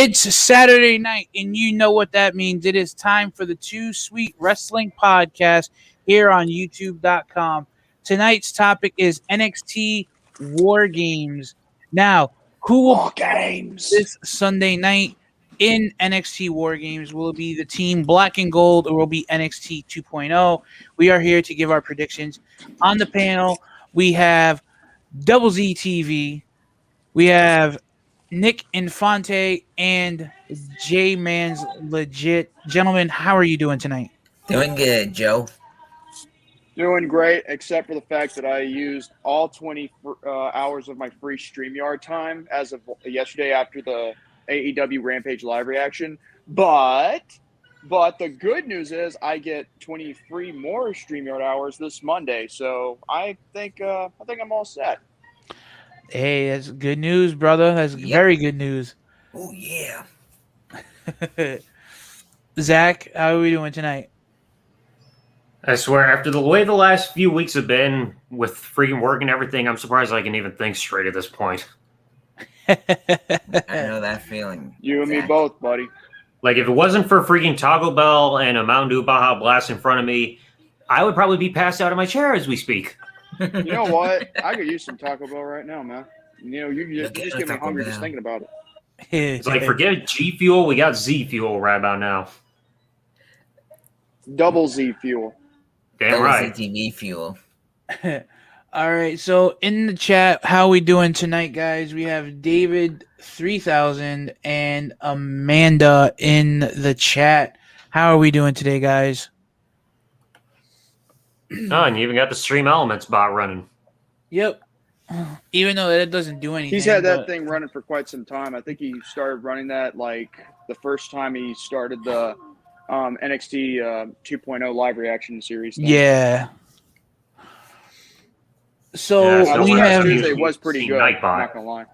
It's Saturday night, and you know what that means. It is time for the Too Sweet Wrestling Podcast here on YouTube.com. Tonight's topic is NXT WarGames. Now, who will War Games this Sunday night in NXT WarGames? Will it be the team Black and Gold, or will it be NXT 2.0? We are here to give our predictions. On the panel, we have Double Z TV. We have Nick Infante and J Man's Legit. Gentlemen, how are you doing tonight? Doing good, Joe. doing great, except for the fact that I used all 20 hours of my free StreamYard time as of yesterday after the AEW Rampage live reaction. But the good news is I get 23 more StreamYard hours this Monday, so I think I'm all set. Hey, that's good news, brother. That's very good news. Oh, yeah. Zach, how are we doing tonight? I swear, after the way the last few weeks have been with freaking work and everything, I'm surprised I can even think straight at this point. I know that feeling. You and me both, buddy. Like, if it wasn't for freaking Taco Bell and a Mountain Dew Baja Blast in front of me, I would probably be passed out of my chair as we speak. You know what? I could use some Taco Bell right now, man. You know, you just get me hungry just thinking about it. It's like, forget G Fuel, we got Z Fuel right about now. Double Z Fuel. Damn right. ZTV Fuel. All right, so in the chat, how we doing tonight, guys? We have David 3000 and Amanda in the chat. How are we doing today, guys? Oh, and you even got the Stream Elements bot running. Yep. Even though that doesn't do anything. He's had that thing running for quite some time. I think he started running that like the first time he started the NXT 2.0 live reaction series thing. Yeah. So we have Tuesday was pretty good. I'm not gonna lie.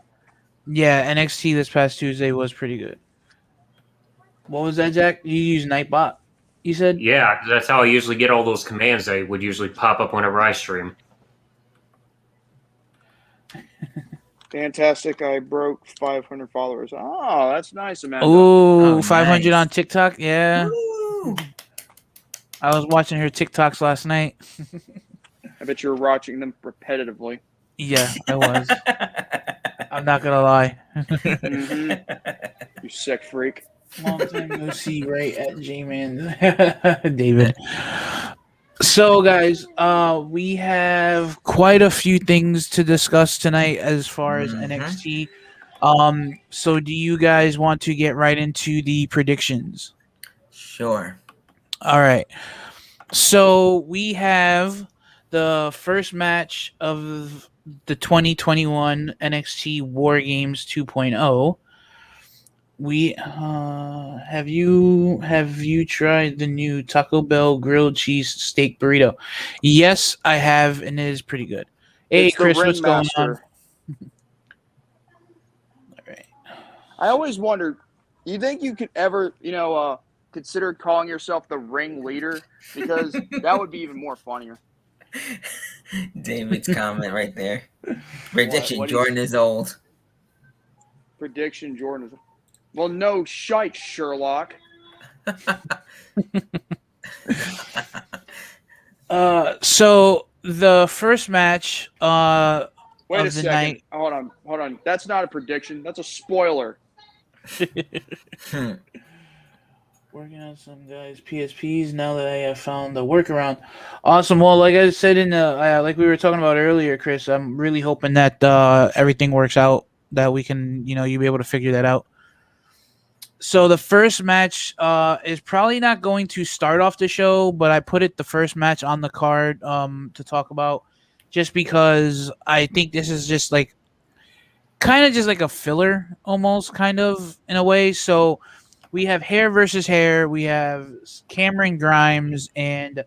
Yeah, NXT this past Tuesday was pretty good. What was that, Jack? You use Nightbot, you said? Yeah, that's how I usually get all those commands that would usually pop up whenever I stream. Fantastic. I broke 500 followers. Oh, that's nice, Amanda. Ooh, 500 nice. on TikTok? Yeah. Woo. I was watching her TikToks last night. I bet you were watching them repetitively. Yeah, I was. I'm not going to lie. You sick freak. Long time no see, right at J-Man. David. So, guys, we have quite a few things to discuss tonight as far as NXT. So do you guys want to get right into the predictions? Sure. All right. So we have the first match of the 2021 NXT WarGames 2.0. We have you tried the new Taco Bell grilled cheese steak burrito? Yes, I have, and it is pretty good. Hey, It's Chris, what's going on? All right. I always wondered, you think you could ever, consider calling yourself the ring leader? Because that would be even more funnier. David's comment right there. Prediction: What Jordan is old. Prediction: Jordan is. Well, no shite, Sherlock. So the first match Wait of a the second. night. Hold on. That's not a prediction. That's a spoiler. Working on some guys' PSPs now that I have found the workaround. Awesome. Well, like I said in the like we were talking about earlier, Chris, I'm really hoping that everything works out, that we can, you'll be able to figure that out. So the first match is probably not going to start off the show, but I put it the first match on the card to talk about, just because I think this is just like kind of just like a filler almost, kind of in a way. So we have hair versus hair. We have Cameron Grimes and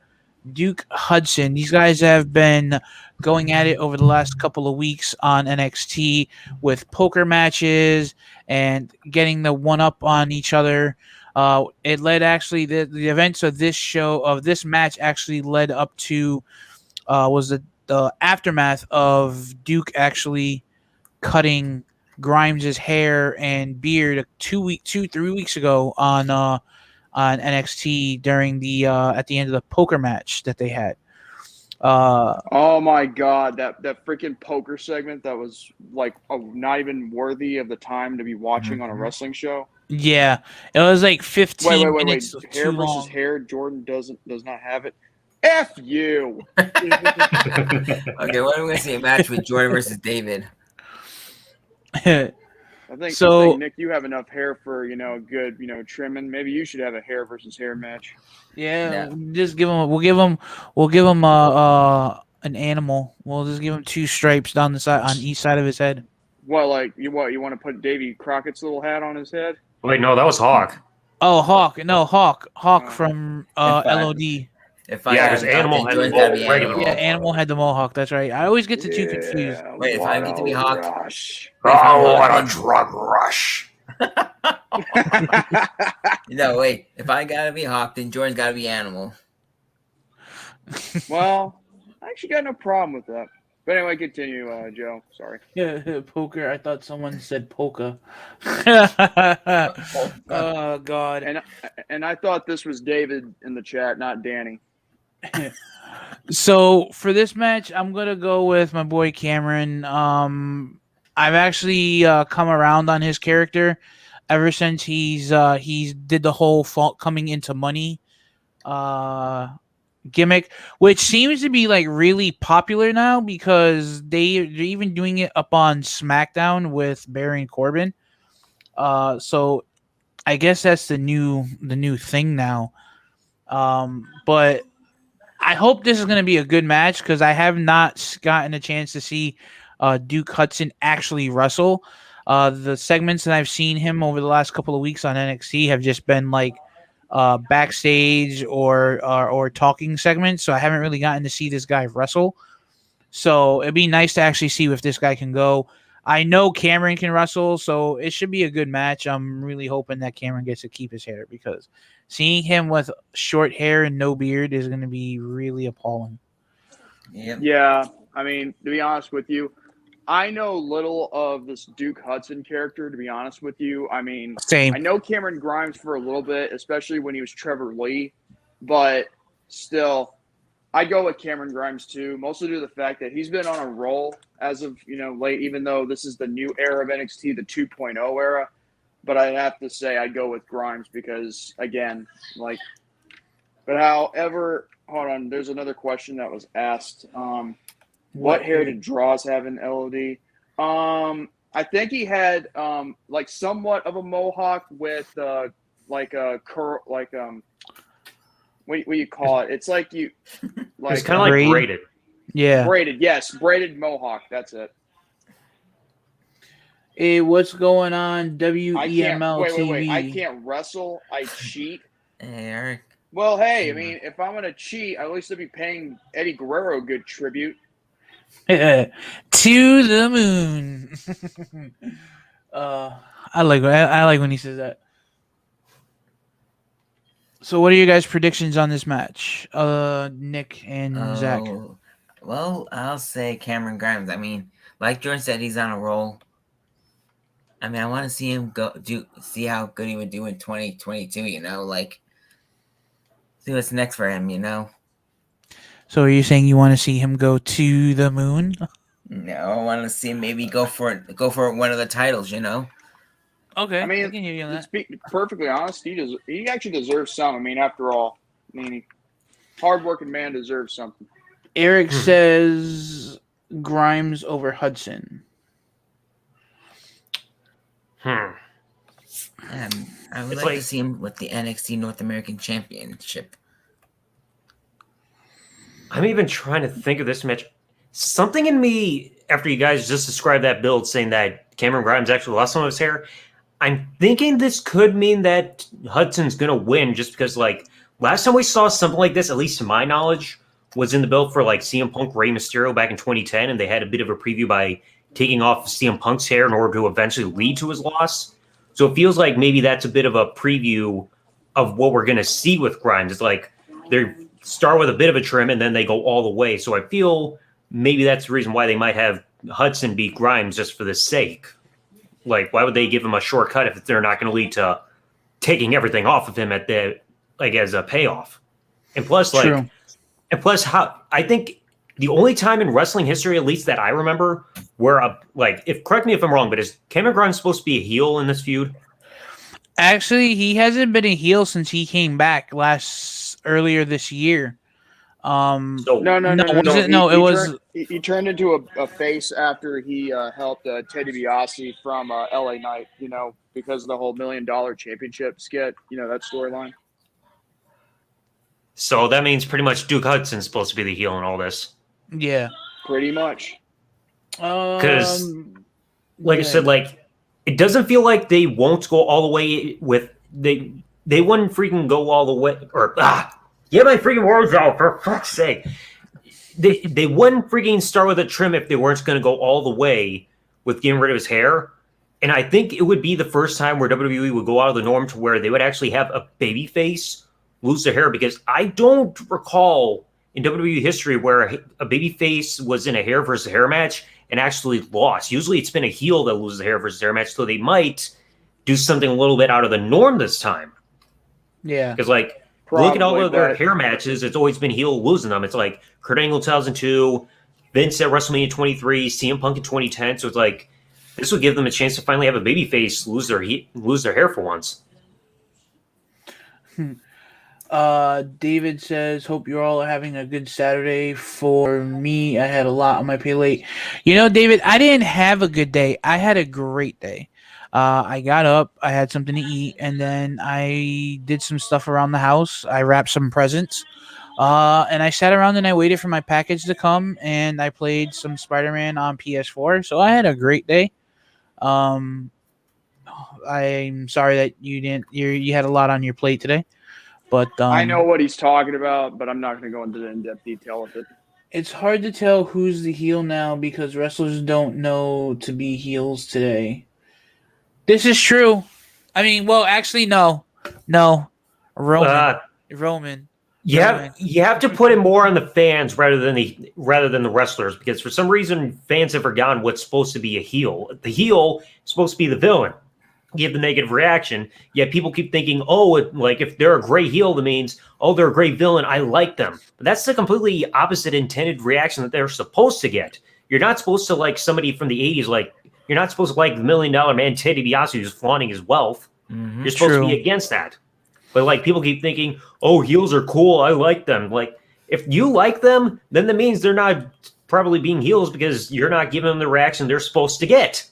Duke Hudson. These guys have been going at it over the last couple of weeks on NXT with poker matches and getting the one up on each other. It led actually the events of this match actually led up to was the aftermath of Duke actually cutting Grimes' hair and beard 3 weeks ago on NXT during the at the end of the poker match that they had. Oh my god, that freaking poker segment that was like not even worthy of the time to be watching on a wresling show. Yeah, it was like 15 Wait. minutes Hair too versus long. hair. Jordan does not have it. F you. Okay, what am I going to see? A match with Jordan versus David. I think So- Nick, you have enough hair for good trimming. Maybe you should have a hair versus hair match. Yeah, No. just give him. We'll give him an animal. We'll just give him 2 stripes down the side on each side of his head. Well, like you want to put Davy Crockett's little hat on his head? Wait, no, that was Hawk. Oh, Hawk! No, Hawk Oh. from I- LOD. If I Yeah, have 'cause Animal Hawk, had then Jordan's the got to be regular Animal. Yeah, Animal had the mohawk. That's right. I always get the 2 confused. Yeah, Wait, if I get to be what a Hawk? rush. Wait, if I'm Hawk, what a then- drug rush. No, wait. If I got to be Hawk, then Jordan's got to be Animal. Well, I actually got no problem with that. But anyway, continue, Joe. Sorry. Yeah, poker. I thought someone said polka. Oh God. And I thought this was David in the chat, not Danny. So for this match, I'm gonna go with my boy Cameron. I've actually come around on his character ever since he's did the whole fault coming into money gimmick, which seems to be like really popular now because they're even doing it up on SmackDown with Baron Corbin. So I guess that's the new thing now. But I hope this is going to be a good match because I have not gotten a chance to see Duke Hudson actually wrestle. The segments that I've seen him over the last couple of weeks on NXT have just been like backstage or talking segments, so I haven't really gotten to see this guy wrestle. So it'd be nice to actually see if this guy can go. I know Cameron can wrestle, so it should be a good match. I'm really hoping that Cameron gets to keep his hair because seeing him with short hair and no beard is going to be really appalling. Yep. Yeah, I mean, to be honest with you, I know little of this Duke Hudson character, to be honest with you. I mean, Same. I know Cameron Grimes for a little bit, especially when he was Trevor Lee, but still, I go with Cameron Grimes too, mostly due to the fact that he's been on a roll as of, late, even though this is the new era of NXT, the 2.0 era. But I have to say I'd go with Grimes because, again, but however, hold on, there's another question that was asked. What hair did Draws have in LOD? I think he had somewhat of a mohawk with a curl, what do you call it? It's like you It's kind of like Braid? braided. Yeah. braided. Yes, braided mohawk. That's it. Hey, what's going on? I can't. WEML Wait. TV. I can't wrestle. I cheat. Hey, Eric. Well, hey, I mean, if I'm gonna cheat, at least I'd be paying Eddie Guerrero a good tribute. To the moon. I like when he says that. So, what are your guys' predictions on this match, Nick and Zach? Well, I'll say Cameron Grimes. I mean, like Jordan said, he's on a roll. I mean, I want to see him see how good he would do in 2022. See what's next for him. So, are you saying you want to see him go to the moon? No, I want to see him maybe go for one of the titles. Okay, I mean, can hear you on to that. speak perfectly honest, he actually deserves some. I mean, after all, hardworking man deserves something. Eric says Grimes over Hudson. I would It's like to like- see him with the NXT North American Championship. I'm even trying to think of this match. Something in me, after you guys just described that build, saying that Cameron Grimes actually lost some of his hair, I'm thinking this could mean that Hudson's going to win just because, last time we saw something like this, at least to my knowledge, was in the build for, CM Punk, Rey Mysterio back in 2010, and they had a bit of a preview by taking off CM Punk's hair in order to eventually lead to his loss. So it feels like maybe that's a bit of a preview of what we're going to see with Grimes. It's like they start with a bit of a trim and then they go all the way. So I feel maybe that's the reason why they might have Hudson beat Grimes just for the sake. Like, why would they give him a shortcut if they're not going to lead to taking everything off of him at the as a payoff? And plus, True. how I think the only time in wrestling history, at least that I remember, where if correct me if I'm wrong, but is Cameron Grimes supposed to be a heel in this feud? Actually, he hasn't been a heel since he came back earlier this year. No. He turned into a face after he helped Teddy DiBiase from LA Knight, because of the whole $1 Million Championship skit, that storyline. So that means pretty much Duke Hudson's supposed to be the heel in all this. Yeah. Pretty much. Because, I said, it doesn't feel like they won't go all the way with they wouldn't freaking go all the way get my freaking words out for fuck's sake. They wouldn't freaking start with a trim if they weren't going to go all the way with getting rid of his hair. And I think it would be the first time where WWE would go out of the norm to where they would actually have a babyface lose their hair, because I don't recall in WWE history where a babyface was in a hair versus hair match and actually lost. Usually it's been a heel that loses a hair versus hair match, so they might do something a little bit out of the norm this time. Yeah. Because, look at all of their hair matches, it's always been heel losing them. It's like Kurt Angle 2002, Vince at WrestleMania 23, CM Punk in 2010. So it's this would give them a chance to finally have a babyface lose their hair for once. David says, hope you're all having a good Saturday. For me, I had a lot on my plate. David, I didn't have a good day. I had a great day. I got up, I had something to eat, and then I did some stuff around the house. I wrapped some presents, and I sat around and I waited for my package to come, and I played some Spider-Man on PS4. So I had a great day. I'm sorry that you had a lot on your plate today. But I know what he's talking about, but I'm not going to go into the in-depth detail of it. It's hard to tell who's the heel now because wrestlers don't know to be heels today. This is true. I mean, well, actually, no. Roman. You have to put it more on the fans rather than the wrestlers, because for some reason fans have forgotten what's supposed to be a heel. The heel is supposed to be the villain. Give the negative reaction, yet people keep thinking, if they're a great heel, that means, they're a great villain, I like them. But that's the completely opposite intended reaction that they're supposed to get. You're not supposed to like somebody from the 80s, you're not supposed to like the $1 Million Man Teddy DiBiase who's flaunting his wealth. Mm-hmm. You're supposed to be against that. But people keep thinking, heels are cool, I like them. If you like them, then that means they're not probably being heels because you're not giving them the reaction they're supposed to get.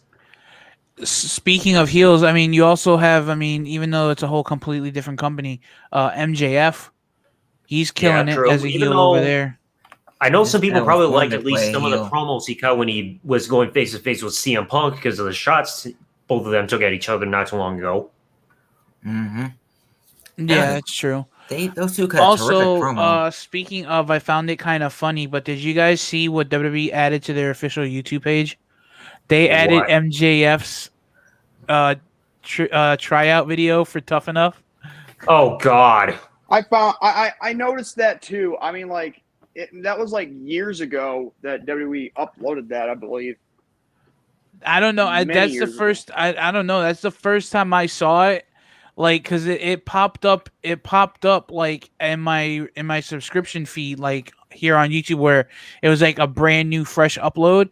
Speaking of heels, I mean, you also have, even though it's a whole completely different company, MJF, he's killing it as a heel over there. I know some people probably liked at least some of the promos he cut when he was going face-to-face with CM Punk because of the shots both of them took at each other not too long ago. Mm-hmm. Yeah, that's true. Those two cut terrific promo. Speaking of, I found it kind of funny, but did you guys see what WWE added to their official YouTube page? They added MJF's tryout video for Tough Enough. Oh God! I noticed that too. I mean, that was years ago that WWE uploaded that, I believe. I don't know. That's the first. I don't know. That's the first time I saw it. Because it popped up. It popped up in my subscription feed, here on YouTube, where it was a brand new, fresh upload.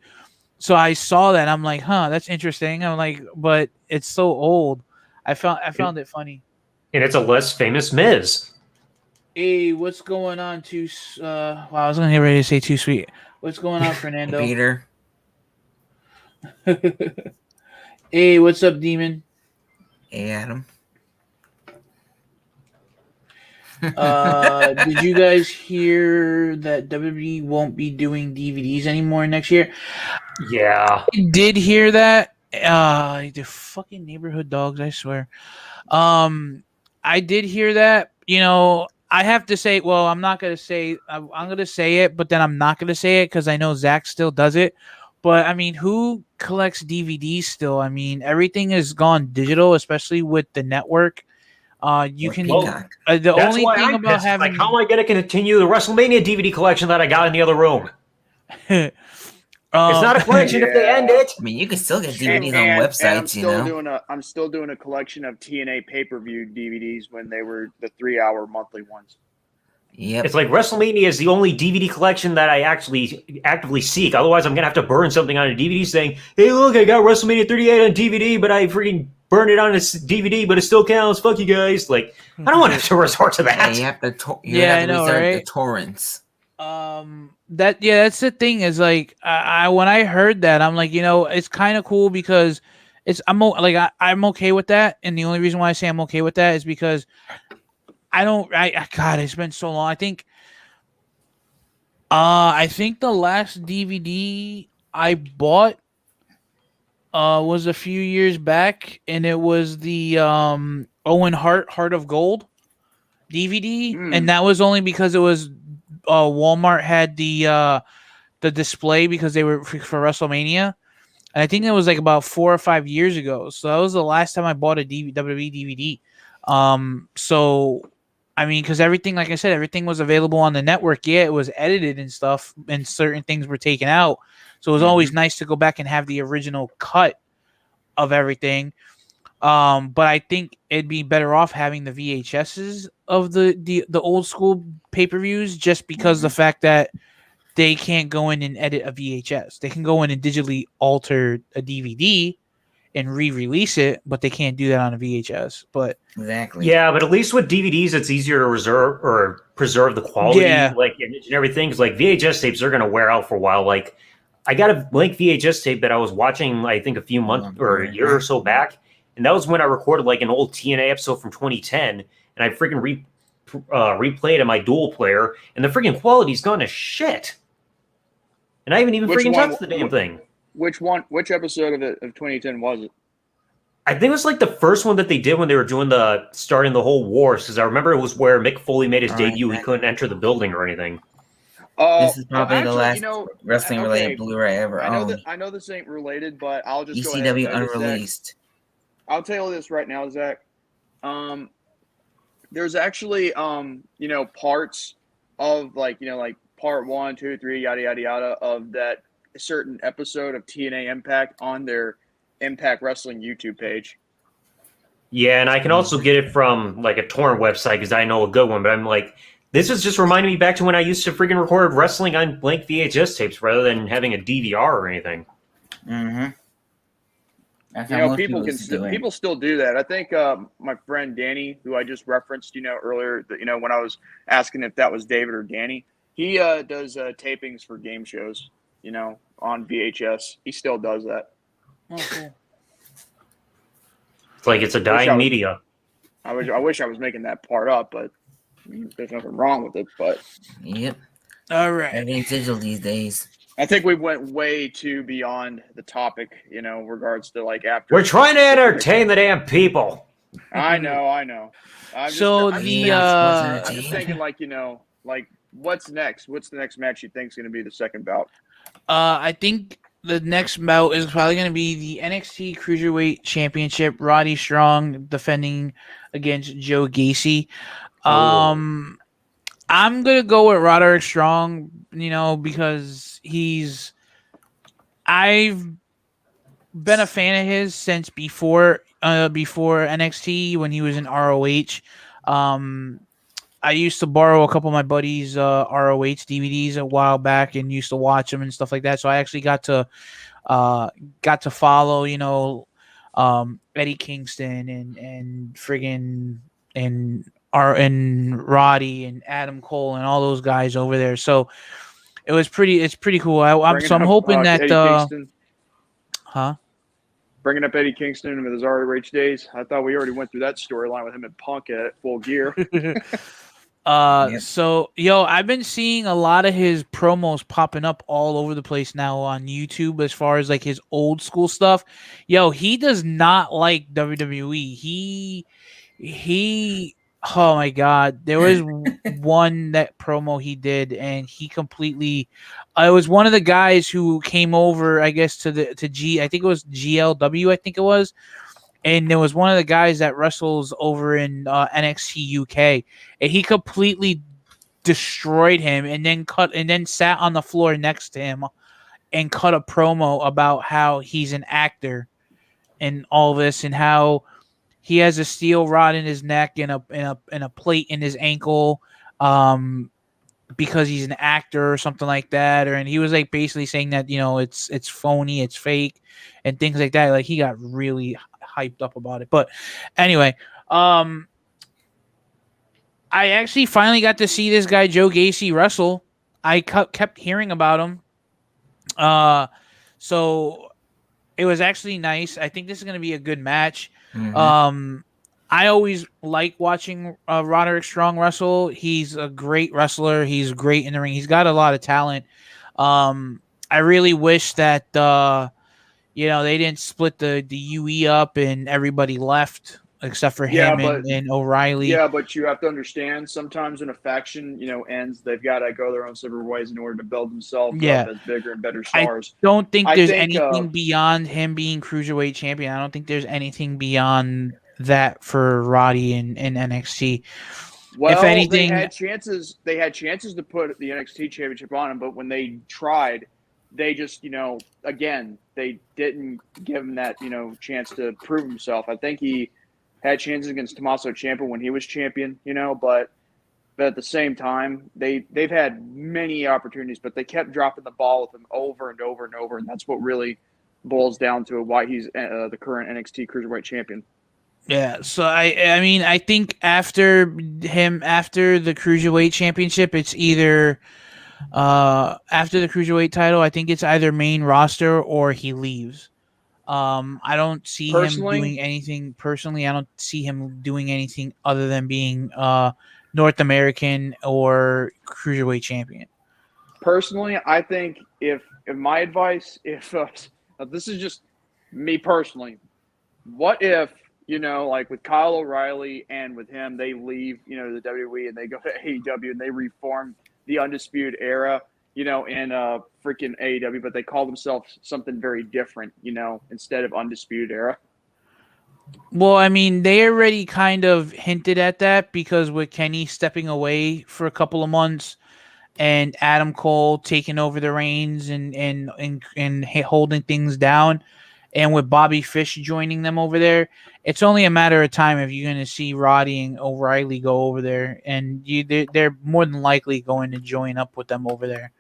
So I saw that. I'm like, huh, that's interesting. I'm like, but it's so old. I found it funny. And it's a less famous Miz. Hey, what's going on, wow, I was gonna get ready to say Too Sweet. What's going on, Fernando? Peter. Hey, what's up, Demon? Hey, Adam. Did you guys hear that WWE won't be doing DVDs anymore next year? Yeah. I did hear that. The fucking neighborhood dogs, I swear. I did hear that. I have to say, well, I'm not going to say, I'm going to say it, but then I'm not going to say it because I know Zach still does it. But, who collects DVDs still? Everything has gone digital, especially with the network. You can. The only thing about having, how am I going to continue the WrestleMania DVD collection that I got in the other room? It's not a collection if they end it. I mean, you can still get DVDs on And websites, I'm still doing a collection of TNA pay-per-view DVDs when they were the 3-hour monthly ones. Yep. It's like WrestleMania is the only DVD collection that I actually actively seek. Otherwise, I'm gonna have to burn something on a DVD saying, "Hey, look, I got WrestleMania 38 on DVD, but I freaking burned it on a DVD, but it still counts. Fuck you guys!" Like, I don't want to have to resort to Yeah, that. you have to. I know, resort right? to torrents. That's the thing is like I when I heard that I'm like, it's kind of cool because I'm okay with that, and the only reason why I say I'm okay with that is because God, it's been so long. I think the last DVD I bought was a few years back, and it was the Owen Hart Heart of Gold DVD, and that was only because it was Walmart had the display because they were for WrestleMania. And I think it was like about 4 or 5 years ago. So that was the last time I bought a WWE DVD. So I mean, because everything, like I said, everything was available on the network. Yeah, it was edited and stuff, and certain things were taken out. So it was always nice to go back and have the original cut of everything. But I think it'd be better off having the VHSs of the old school pay-per-views, just because the fact that they can't go in and edit a VHS. They can go in and digitally alter a DVD and re-release it, but they can't do that on a VHS. But Exactly. Yeah, but at least with DVDs, it's easier to preserve the quality, Yeah. like image and everything. Because like VHS tapes are gonna wear out for a while. Like I got a blank VHS tape that I was watching, I think a few months or a year or so back, and that was when I recorded like an old TNA episode from 2010, and I freaking replayed in my dual player, and the freaking quality's gone to shit. And I haven't even freaking touched the damn thing. Which episode of 2010 was it? I think it was like the first one that they did when they were doing starting the whole wars, because I remember it was where Mick Foley made his debut. He couldn't enter the building or anything. This is probably the last wrestling-related Blu-ray ever owned. I know this ain't related, but I'll just ECW go ahead and unreleased. I'll tell you this right now, Zach. There's actually parts of like part 1, 2, 3, yada yada yada of that certain episode of TNA Impact on their Impact Wrestling YouTube page. Yeah, and I can also get it from like a torrent website because I know a good one. But I'm like, this is just reminding me back to when I used to freaking record wrestling on blank VHS tapes rather than having a DVR or anything. Mm-hmm. That's how most people still do that. I think my friend Danny, who I just referenced, earlier, when I was asking if that was David or Danny, he does tapings for game shows, on VHS. He still does that. Oh, cool. It's like it's a dying media. I wish I was making that part up, but there's nothing wrong with it. But yep. All right. Everything's digital these days. I think we went way too beyond the topic, regards to like after. We're trying to entertain the damn people. I know. I'm just thinking like what's next? What's the next match you think is going to be the second bout? I think the next bout is probably going to be the NXT Cruiserweight Championship. Roddy Strong defending against Joe Gacy. I'm gonna go with Roderick Strong, because I've been a fan of his since before NXT when he was in ROH. I used to borrow a couple of my buddies' ROH DVDs a while back and used to watch them and stuff like that. So I actually got to follow, Eddie Kingston and friggin' and Roddy and Adam Cole and all those guys over there. So it's pretty cool. I'm hoping that bringing up Eddie Kingston with his ROH days. I thought we already went through that storyline with him and Punk at Full Gear. So I've been seeing a lot of his promos popping up all over the place now on YouTube as far as like his old school stuff. He does not like WWE. He oh my God, there was one that promo he did and he completely it was one of the guys who came over, I guess, I think it was GLW, I think it was. And there was one of the guys that wrestles over in NXT UK, and he completely destroyed him, and then sat on the floor next to him, and cut a promo about how he's an actor and all this, and how he has a steel rod in his neck and a plate in his ankle, because he's an actor or something like that. And he was like basically saying that, it's phony, it's fake, and things like that. Like, he got really hyped up about it. But anyway, I actually finally got to see this guy Joe Gacy wrestle. I kept hearing about him. So it was actually nice. I think this is going to be a good match. Mhm. I always like watching Roderick Strong wrestle. He's a great wrestler. He's great in the ring. He's got a lot of talent. I really wish that they didn't split the UE up and everybody left except for Yeah, him but and O'Reilly. Yeah, but you have to understand, sometimes when a faction, ends, they've got to go their own separate ways in order to build themselves Yeah. up as bigger and better I stars. don't think I there's think, anything beyond him being cruiserweight champion. I don't think there's anything beyond that for Roddy in NXT. If well, anything, they had chances. They had chances to put the NXT championship on him, but when they tried, they just, again, they didn't give him that, chance to prove himself. I think he had chances against Tommaso Ciampa when he was champion, but at the same time, they've had many opportunities, but they kept dropping the ball with him over and over and over, and that's what really boils down to why he's the current NXT Cruiserweight Champion. yeah. So I mean, I think after the Cruiserweight Championship, it's either after the Cruiserweight title, I think it's either main roster or he leaves. I don't see him doing Personally, anything personally. I don't see him doing anything other than being North American or Cruiserweight champion. I think if my advice, if this is just me personally, what if, like with Kyle O'Reilly and with him, they leave, the WWE and they go to AEW and they reform the Undisputed Era, in freaking AEW, but they call themselves something very different, instead of Undisputed Era. Well, I mean, they already kind of hinted at that because with Kenny stepping away for a couple of months and Adam Cole taking over the reins and holding things down, and with Bobby Fish joining them over there, it's only a matter of time if you're going to see Roddy and O'Reilly go over there, and they're more than likely going to join up with them over there.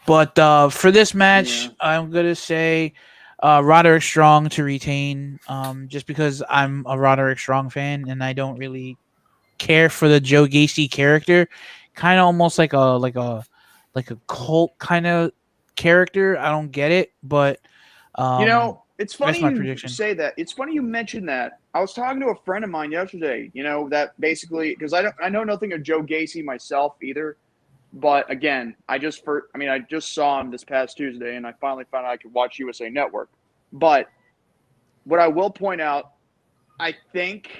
But for this match, I'm going to say Roderick Strong to retain, just because I'm a Roderick Strong fan and I don't really care for the Joe Gacy character. Kind of almost like a cult kind of character. I don't get it, but It's that's funny my you prediction. say that. It's funny you mentioned that. I was talking to a friend of mine yesterday, that basically, because I know nothing of Joe Gacy myself either. But again, I just saw him this past Tuesday, and I finally found out I could watch USA Network. But what I will point out, I think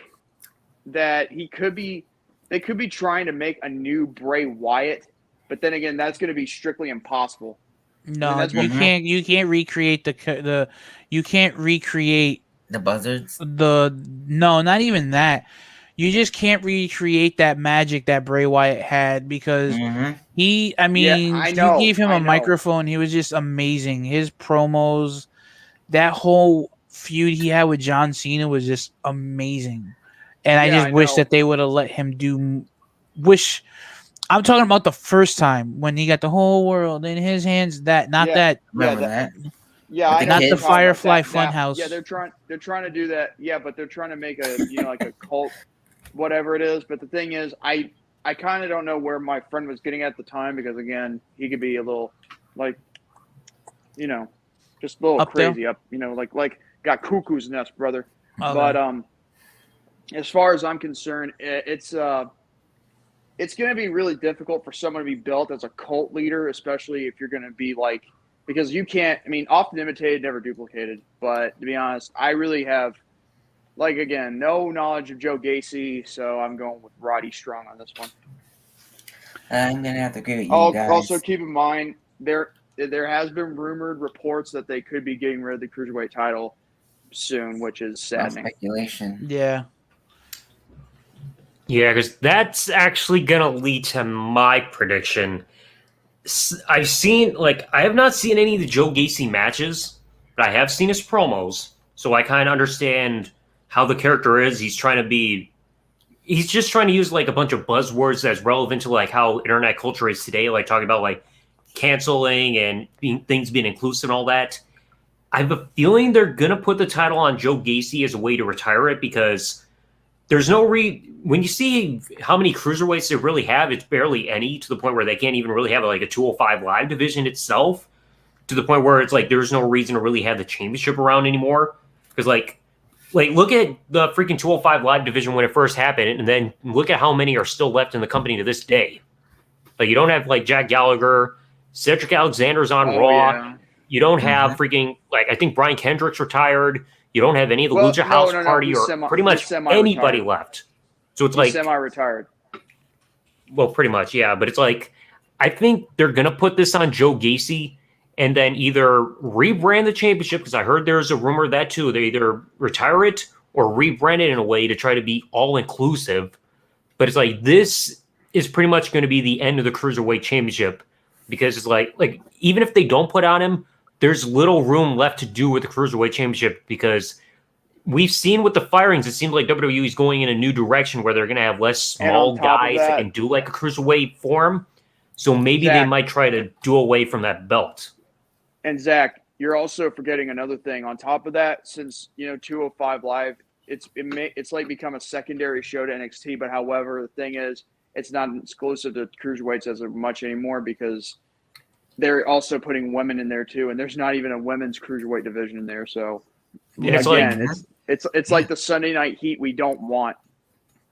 that they could be trying to make a new Bray Wyatt, but then again, that's going to be strictly impossible. No, that's you can't. You can't recreate the. You can't recreate The buzzards. No, not even that. You just can't recreate that magic that Bray Wyatt had because he. I mean, I you know. gave him a microphone. He was just amazing. His promos, that whole feud he had with John Cena was just amazing. And I just wish that they would have let him do. I'm talking about the first time when he got the whole world in his hands. Remember that? Yeah, I not the Firefly that. Funhouse. Yeah, they're trying to do that. Yeah, but they're trying to make a like a cult, whatever it is. But the thing is, I kind of don't know where my friend was getting at the time because again, he could be a little like, just a little up crazy there? up, like got cuckoo's nest, brother. Okay. But as far as I'm concerned, it's going to be really difficult for someone to be built as a cult leader, especially if you're going to be like. Because you can't, often imitated, never duplicated. But to be honest, I really have, again, no knowledge of Joe Gacy, so I'm going with Roddy Strong on this one. I'm going to have to agree with you guys. Also, keep in mind, there has been rumored reports that they could be getting rid of the Cruiserweight title soon, which is saddening. Speculation. Yeah. Yeah, because that's actually going to lead to my prediction. I've seen, like, I have not seen any of the Joe Gacy matches, but I have seen his promos, so I kind of understand how the character is. He's just trying to use like a bunch of buzzwords that's relevant to like how internet culture is today, like talking about like canceling and things being inclusive and all that. I have a feeling they're gonna put the title on Joe Gacy as a way to retire it because there's no when you see how many cruiserweights they really have, it's barely any, to the point where they can't even really have like a 205 live division itself, to the point where it's like there's no reason to really have the championship around anymore. Because like look at the freaking 205 live division when it first happened, and then look at how many are still left in the company to this day. Like, you don't have like Jack Gallagher, Cedric Alexander's on Raw. Yeah. You don't have freaking, like, I think Brian Kendrick's retired. You don't have any of the Lucha House Party or pretty much anybody left. So it's like semi-retired. Well, pretty much, yeah. But it's like, I think they're gonna put this on Joe Gacy and then either rebrand the championship, because I heard there's a rumor of that too. They either retire it or rebrand it in a way to try to be all inclusive. But it's like, this is pretty much going to be the end of the Cruiserweight Championship, because it's like even if they don't put on him, there's little room left to do with the Cruiserweight Championship, because we've seen with the firings, it seems like WWE is going in a new direction where they're going to have less small guys that can do like a Cruiserweight form. So maybe they might try to do away from that belt. And Zach, you're also forgetting another thing. On top of that, since 205 Live, it's like become a secondary show to NXT. But however, the thing is, it's not exclusive to cruiserweights as much anymore, because they're also putting women in there too, and there's not even a women's cruiserweight division in there. So again, it's like the Sunday Night Heat we don't want.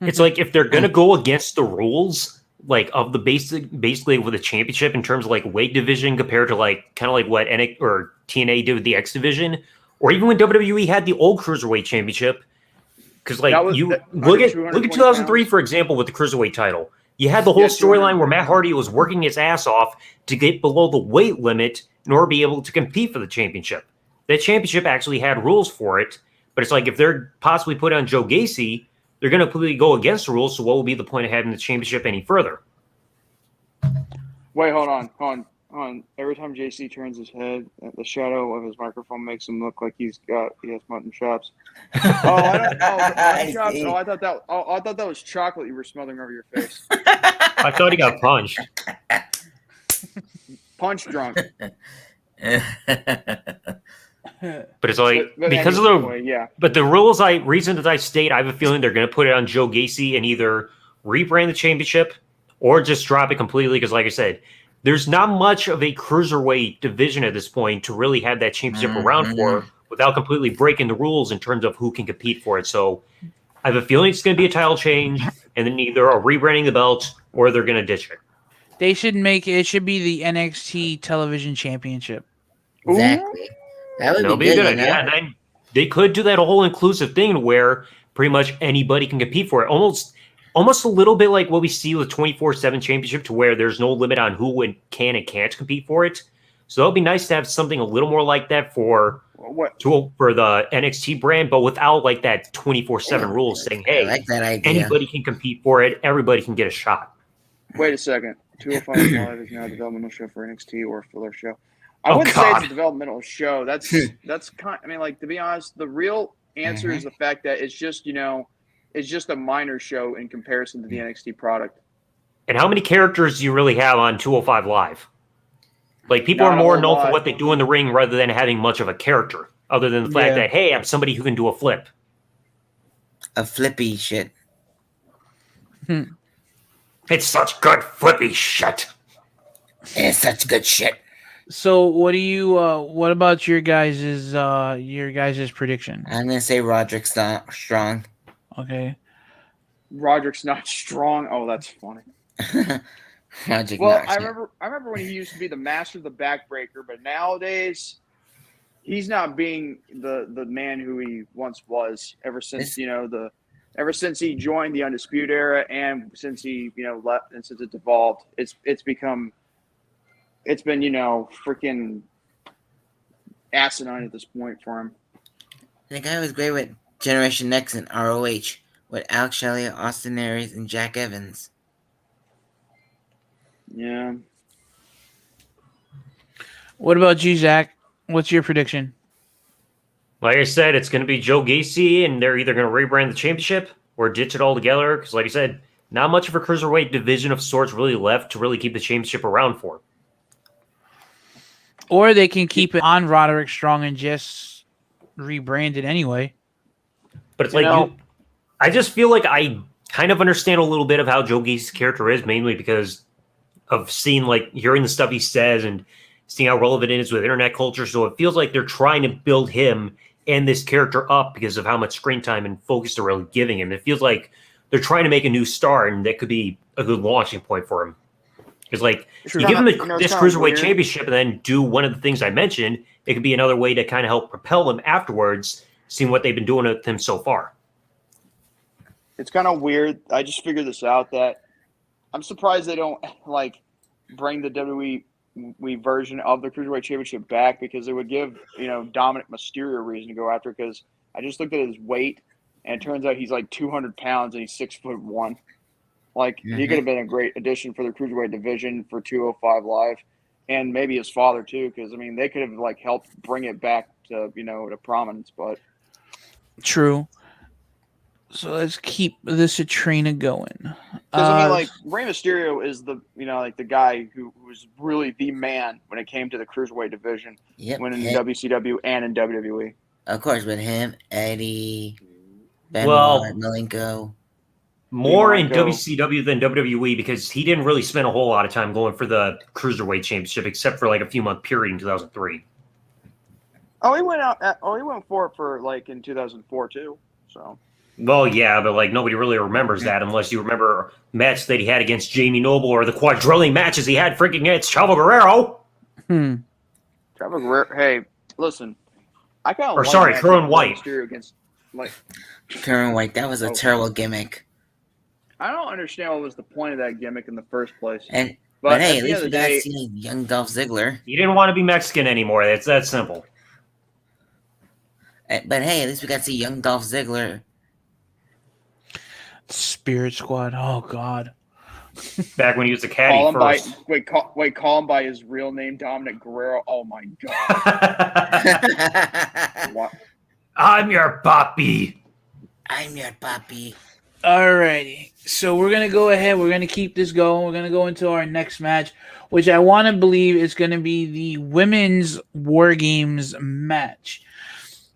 It's like, if they're gonna go against the rules, like, of the basically with the championship in terms of like weight division compared to like kind of like what NXT or TNA did with the X division, or even when WWE had the old cruiserweight championship, because like look at 2003 for example with the cruiserweight title. You had the whole storyline where Matt Hardy was working his ass off to get below the weight limit in order to be able to compete for the championship. That championship actually had rules for it, but it's like, if they're possibly put on Joe Gacy, they're going to completely go against the rules, so what will be the point of having the championship any further? Wait, hold on. Every time JC turns his head, the shadow of his microphone makes him look like he has mutton chops. Chops. I thought that was chocolate you were smothering over your face. I thought he got punched. Punch drunk. But it's like, because of but the rules reason that I state, I have a feeling they're going to put it on Joe Gacy and either rebrand the championship or just drop it completely. Because like I said, there's not much of a cruiserweight division at this point to really have that championship around for without completely breaking the rules in terms of who can compete for it. So I have a feeling it's going to be a title change, and then either are rebranding the belt or they're going to ditch it. They should it should be the NXT Television Championship. Exactly. That would be good. Yeah, and then they could do that whole inclusive thing where pretty much anybody can compete for it. Almost a little bit like what we see with 24/7 Championship, to where there's no limit on who can and can't compete for it. So that would be nice to have something a little more like that for the NXT brand, but without like that 24/7 rules saying, hey, I like that idea. Anybody can compete for it. Everybody can get a shot. Wait a second. 205 Live is now a developmental show for NXT or for their show. I wouldn't say it's a developmental show. That's kind. I mean, like, to be honest, the real answer is the fact that it's just it's just a minor show in comparison to the NXT product. And how many characters do you really have on 205 Live? Like, people are more known for what they do in the ring rather than having much of a character, other than the fact that, hey, I'm somebody who can do a flip. A flippy shit. It's such good flippy shit. It's such good shit. So what do you what about your guys' prediction? I'm gonna say Roderick's not strong. Okay. Roderick's not strong. Oh, that's funny. I remember when he used to be the master of the backbreaker, but nowadays he's not being the man who he once was. Ever since ever since he joined the Undisputed Era, and since he left, and since it devolved, it's been freaking asinine at this point for him. The guy was great with Generation X and ROH with Alex Shelley, Austin Aries, and Jack Evans. Yeah. What about you, Zach? What's your prediction? Like I said, it's going to be Joe Gacy, and they're either going to rebrand the championship or ditch it all together. Because, like I said, not much of a cruiserweight division of sorts really left to really keep the championship around for. Or they can keep it on Roderick Strong and just rebrand it anyway. But it's I just feel like I kind of understand a little bit of how Joe Gacy's character is, mainly because of seeing, hearing the stuff he says and seeing how relevant it is with internet culture. So it feels like they're trying to build him and this character up because of how much screen time and focus they're really giving him. It feels like they're trying to make a new star, and that could be a good launching point for him. Because, you give him this Cruiserweight Championship and then do one of the things I mentioned, it could be another way to kind of help propel him afterwards, seeing what they've been doing with him so far. It's kind of weird. I just figured this out that I'm surprised they don't, bring the WWE version of the Cruiserweight Championship back, because it would give, Dominic Mysterio a reason to go after, because I just looked at his weight, and it turns out he's 200 pounds and he's 6'1". He could have been a great addition for the Cruiserweight division for 205 Live, and maybe his father too, because they could have helped bring it back to to prominence. But true. So let's keep this a train of going. Because Rey Mysterio is the the guy who was really the man when it came to the Cruiserweight division. Yep. When in WCW and in WWE. Of course, with him, Eddie, Benoit, Malenko. More in WCW than WWE, because he didn't really spend a whole lot of time going for the Cruiserweight Championship, except for a few month period in 2003. Oh, he went for it for in 2004 too. So. Well, yeah, but nobody really remembers that unless you remember match that he had against Jamie Noble, or the quadrillion matches he had freaking against Chavo Guerrero. Chavo Guerrero. Hey, listen, I kind of. Kerwin White. Against Kerwin White. That was a terrible gimmick. I don't understand what was the point of that gimmick in the first place. But hey, at least we got to see young Dolph Ziggler. He didn't want to be Mexican anymore. It's that simple. But hey, at least we got to see young Dolph Ziggler. Spirit Squad. Oh God. Back when he was a caddy first. Call him by his real name, Dominic Guerrero. Oh my God. What? I'm your papi. I'm your papi. Alrighty. So we're going to go ahead. We're going to keep this going. We're going to go into our next match, which I want to believe is going to be the Women's WarGames match.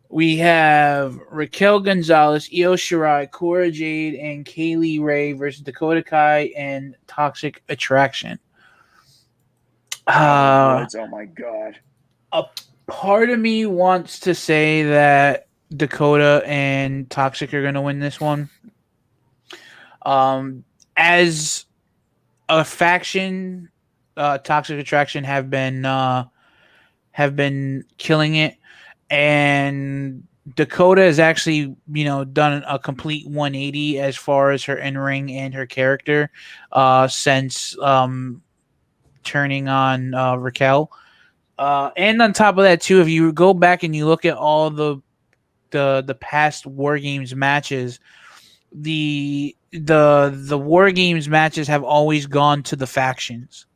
We have Raquel Gonzalez, Io Shirai, Cora Jade, and Kaylee Ray versus Dakota Kai and Toxic Attraction. Oh my God. A part of me wants to say that Dakota and Toxic are going to win this one. As a faction, Toxic Attraction have been killing it, and Dakota has actually, done a complete 180 as far as her in-ring and her character, since turning on Raquel. And on top of that too, if you go back and you look at all the past WarGames matches, the WarGames matches have always gone to the factions.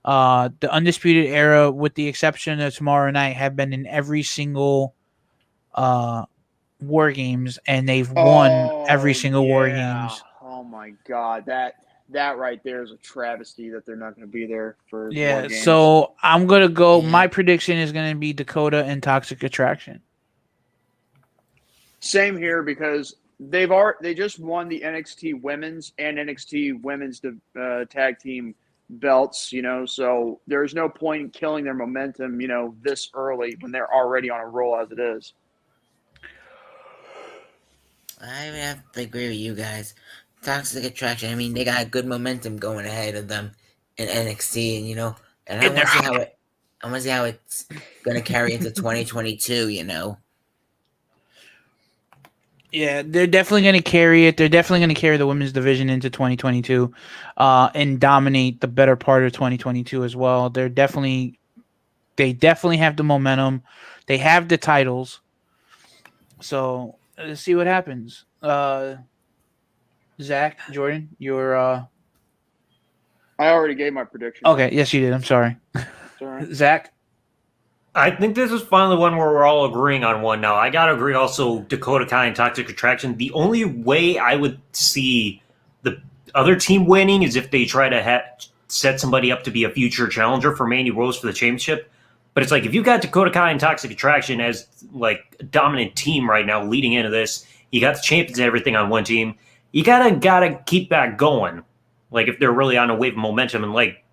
The Undisputed Era, with the exception of tomorrow night, have been in every single WarGames, and they've won every single WarGames. Oh my God, that right there is a travesty that they're not going to be there for. Yeah, WarGames. so I'm gonna go. Yeah. My prediction is going to be Dakota and Toxic Attraction. Same here, because they just won the NXT Women's and NXT Women's tag team belts, so there's no point in killing their momentum, this early when they're already on a roll as it is. I would have to agree with you guys. Toxic Attraction, I mean, they got good momentum going ahead of them in NXT, and I want to see how it's going to carry into 2022, Yeah, they're definitely going to carry it. They're definitely going to carry the women's division into 2022 and dominate the better part of 2022 as well. They definitely have the momentum. They have the titles. So let's see what happens. Zach, Jordan, you're... I already gave my prediction. Okay, yes, you did. I'm sorry. It's all right. Zach? I think this is finally one where we're all agreeing on one now. I gotta agree also Dakota Kai and Toxic Attraction. The only way I would see the other team winning is if they try to set somebody up to be a future challenger for Mandy Rose for the championship. But it's like if you got Dakota Kai and Toxic Attraction as like a dominant team right now leading into this, you got the champions and everything on one team. You gotta keep that going. Like if they're really on a wave of momentum, and like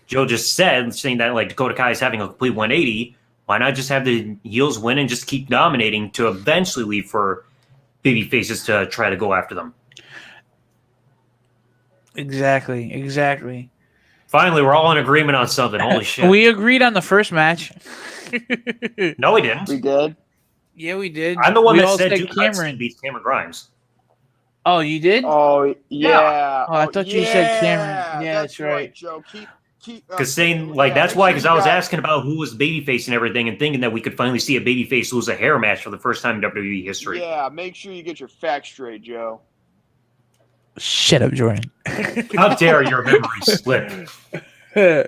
Joe just said, saying that like Dakota Kai is having a complete 180. Why not just have the heels win and just keep dominating to eventually leave for baby faces to try to go after them? Exactly. Finally, we're all in agreement on something. Holy shit. We agreed on the first match. No, we didn't. We did. Yeah, we did. I'm the one we that all said said Duke Hudson beats Cameron Grimes. Oh, you did? Oh yeah. Oh, I thought you said Cameron. Yeah, that's right. Joe. Keep. Because saying like that's why, because I was asking about who was babyface and everything, and thinking that we could finally see a babyface lose a hair match for the first time in WWE history. Yeah, make sure you get your facts straight, Joe. Shut up, Jordan. How dare your memory slip? You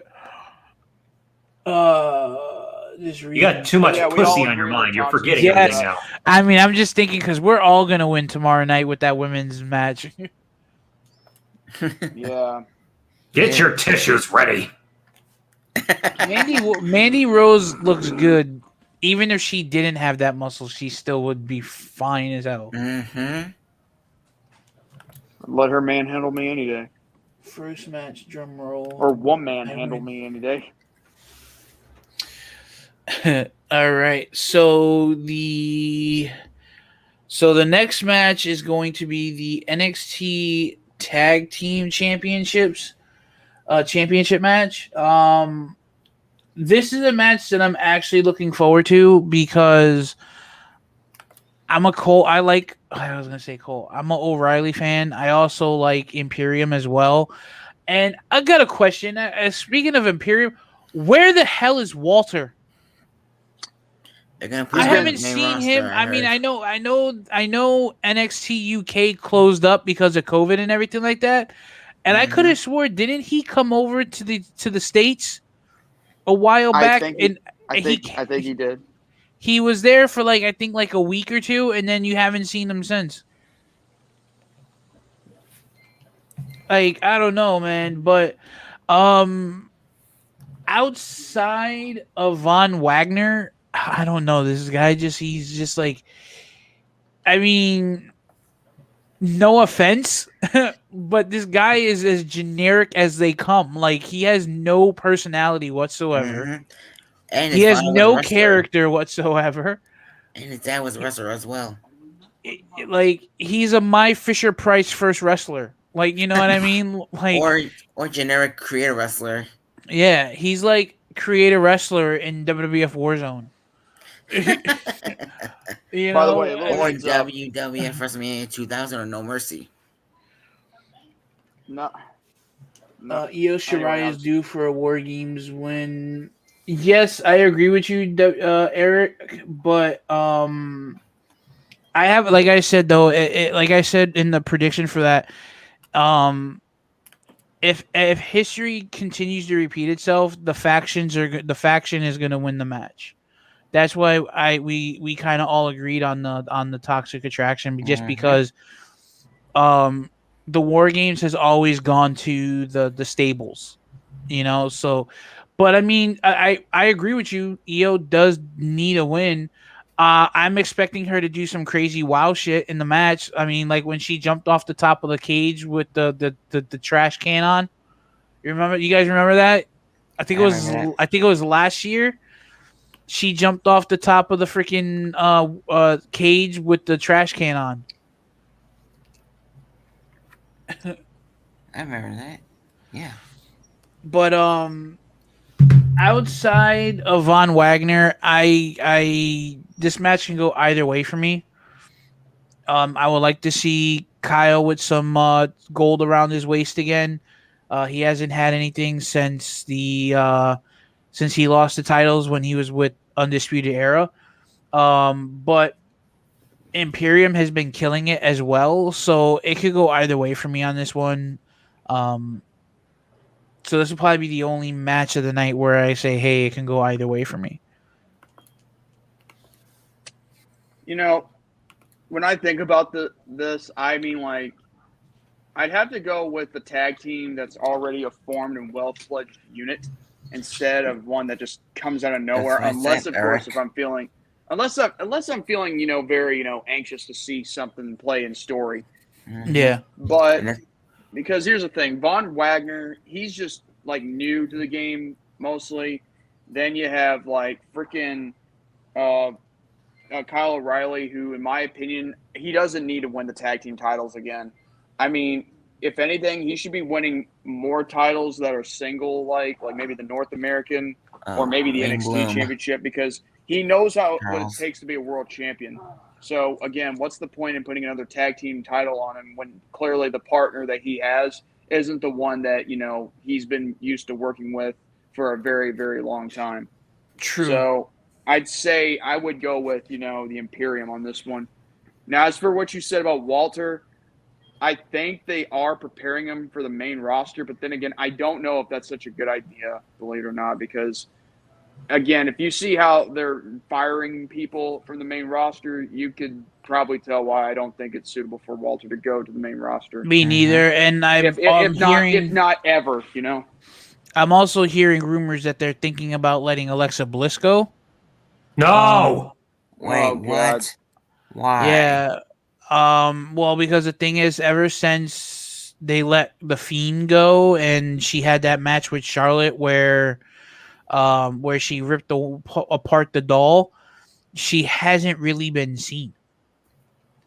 got too much pussy on your mind. You're forgetting everything now. I mean, I'm just thinking because we're all gonna win tomorrow night with that women's match. Yeah. Get your tissues ready. Mandy Rose looks good. Even if she didn't have that muscle, she still would be fine as hell. Mm-hmm. Let her manhandle me any day. First match, drum roll. Or one man handle me any day. All right. So the next match is going to be the NXT Tag Team Championships championship match. This is a match that I'm actually looking forward to because I'm a Cole. I was gonna say Cole. I'm an O'Reilly fan. I also like Imperium as well. And I got a question. Speaking of Imperium, where the hell is Walter? I haven't seen him. I mean, I know NXT UK closed up because of COVID and everything like that. And I could have swore, didn't he come over to the States a while back? I think he did. He was there for like a week or two, and then you haven't seen him since. Like, I don't know, man, but outside of Von Wagner, I don't know. This guy he's just like, I mean, no offense, but this guy is as generic as they come. Like, he has no personality whatsoever. Mm-hmm. And he has no character whatsoever. And his dad was a wrestler as well. Like, he's a My Fisher Price first wrestler. Like, you know what I mean? Like, or generic creator wrestler. Yeah, he's like creator wrestler in WWF Warzone. You By know? the way, or WWF WrestleMania 2000 or No Mercy. No. Io Shirai is due for a WarGames win. Yes, I agree with you, Eric. But I have, like I said though, like I said in the prediction for that, if history continues to repeat itself, the faction is going to win the match. That's why we kind of all agreed on the Toxic Attraction, just because the WarGames has always gone to the stables, you know. So, but I mean, I agree with you. Io does need a win. I'm expecting her to do some crazy wow shit in the match. I mean, like when she jumped off the top of the cage with the trash can on. You guys remember that? I think it was last year. She jumped off the top of the freaking cage with the trash can on. I remember that. Yeah. But outside of Von Wagner, this match can go either way for me. I would like to see Kyle with some gold around his waist again. He hasn't had anything since he lost the titles when he was with Undisputed Era. But Imperium has been killing it as well, so it could go either way for me on this one. So this will probably be the only match of the night where I say, hey, it can go either way for me. You know, when I think about this, I mean, like, I'd have to go with the tag team that's already a formed and well-fledged unit instead of one that just comes out of nowhere. That's what I Unless, said, of course, Eric. if I'm feeling, unless I'm feeling, very, anxious to see something play in story. Mhm. Yeah. But And that's- because here's the thing, Von Wagner, he's just like new to the game mostly. Then you have like freaking Kyle O'Reilly, who, in my opinion, he doesn't need to win the tag team titles again. I mean, if anything, he should be winning more titles that are single, like maybe the North American or maybe the Wayne NXT Bloom, Championship, because he knows what it Charles. takes to be a world champion. So again, what's the point in putting another tag team title on him when clearly the partner that he has isn't the one that he's been used to working with for a very, very long time. True. So I'd say I would go with, the Imperium on this one. Now, as for what you said about Walter, I think they are preparing him for the main roster. But then again, I don't know if that's such a good idea, believe it or not, because, again, if you see how they're firing people from the main roster, you could probably tell why I don't think it's suitable for Walter to go to the main roster. Me neither. And If not ever, I'm also hearing rumors that they're thinking about letting Alexa Bliss go. No. Wait, Oh, God. what? Why? Yeah. Well, because the thing is, ever since they let the Fiend go, and she had that match with Charlotte where she ripped apart the doll, she hasn't really been seen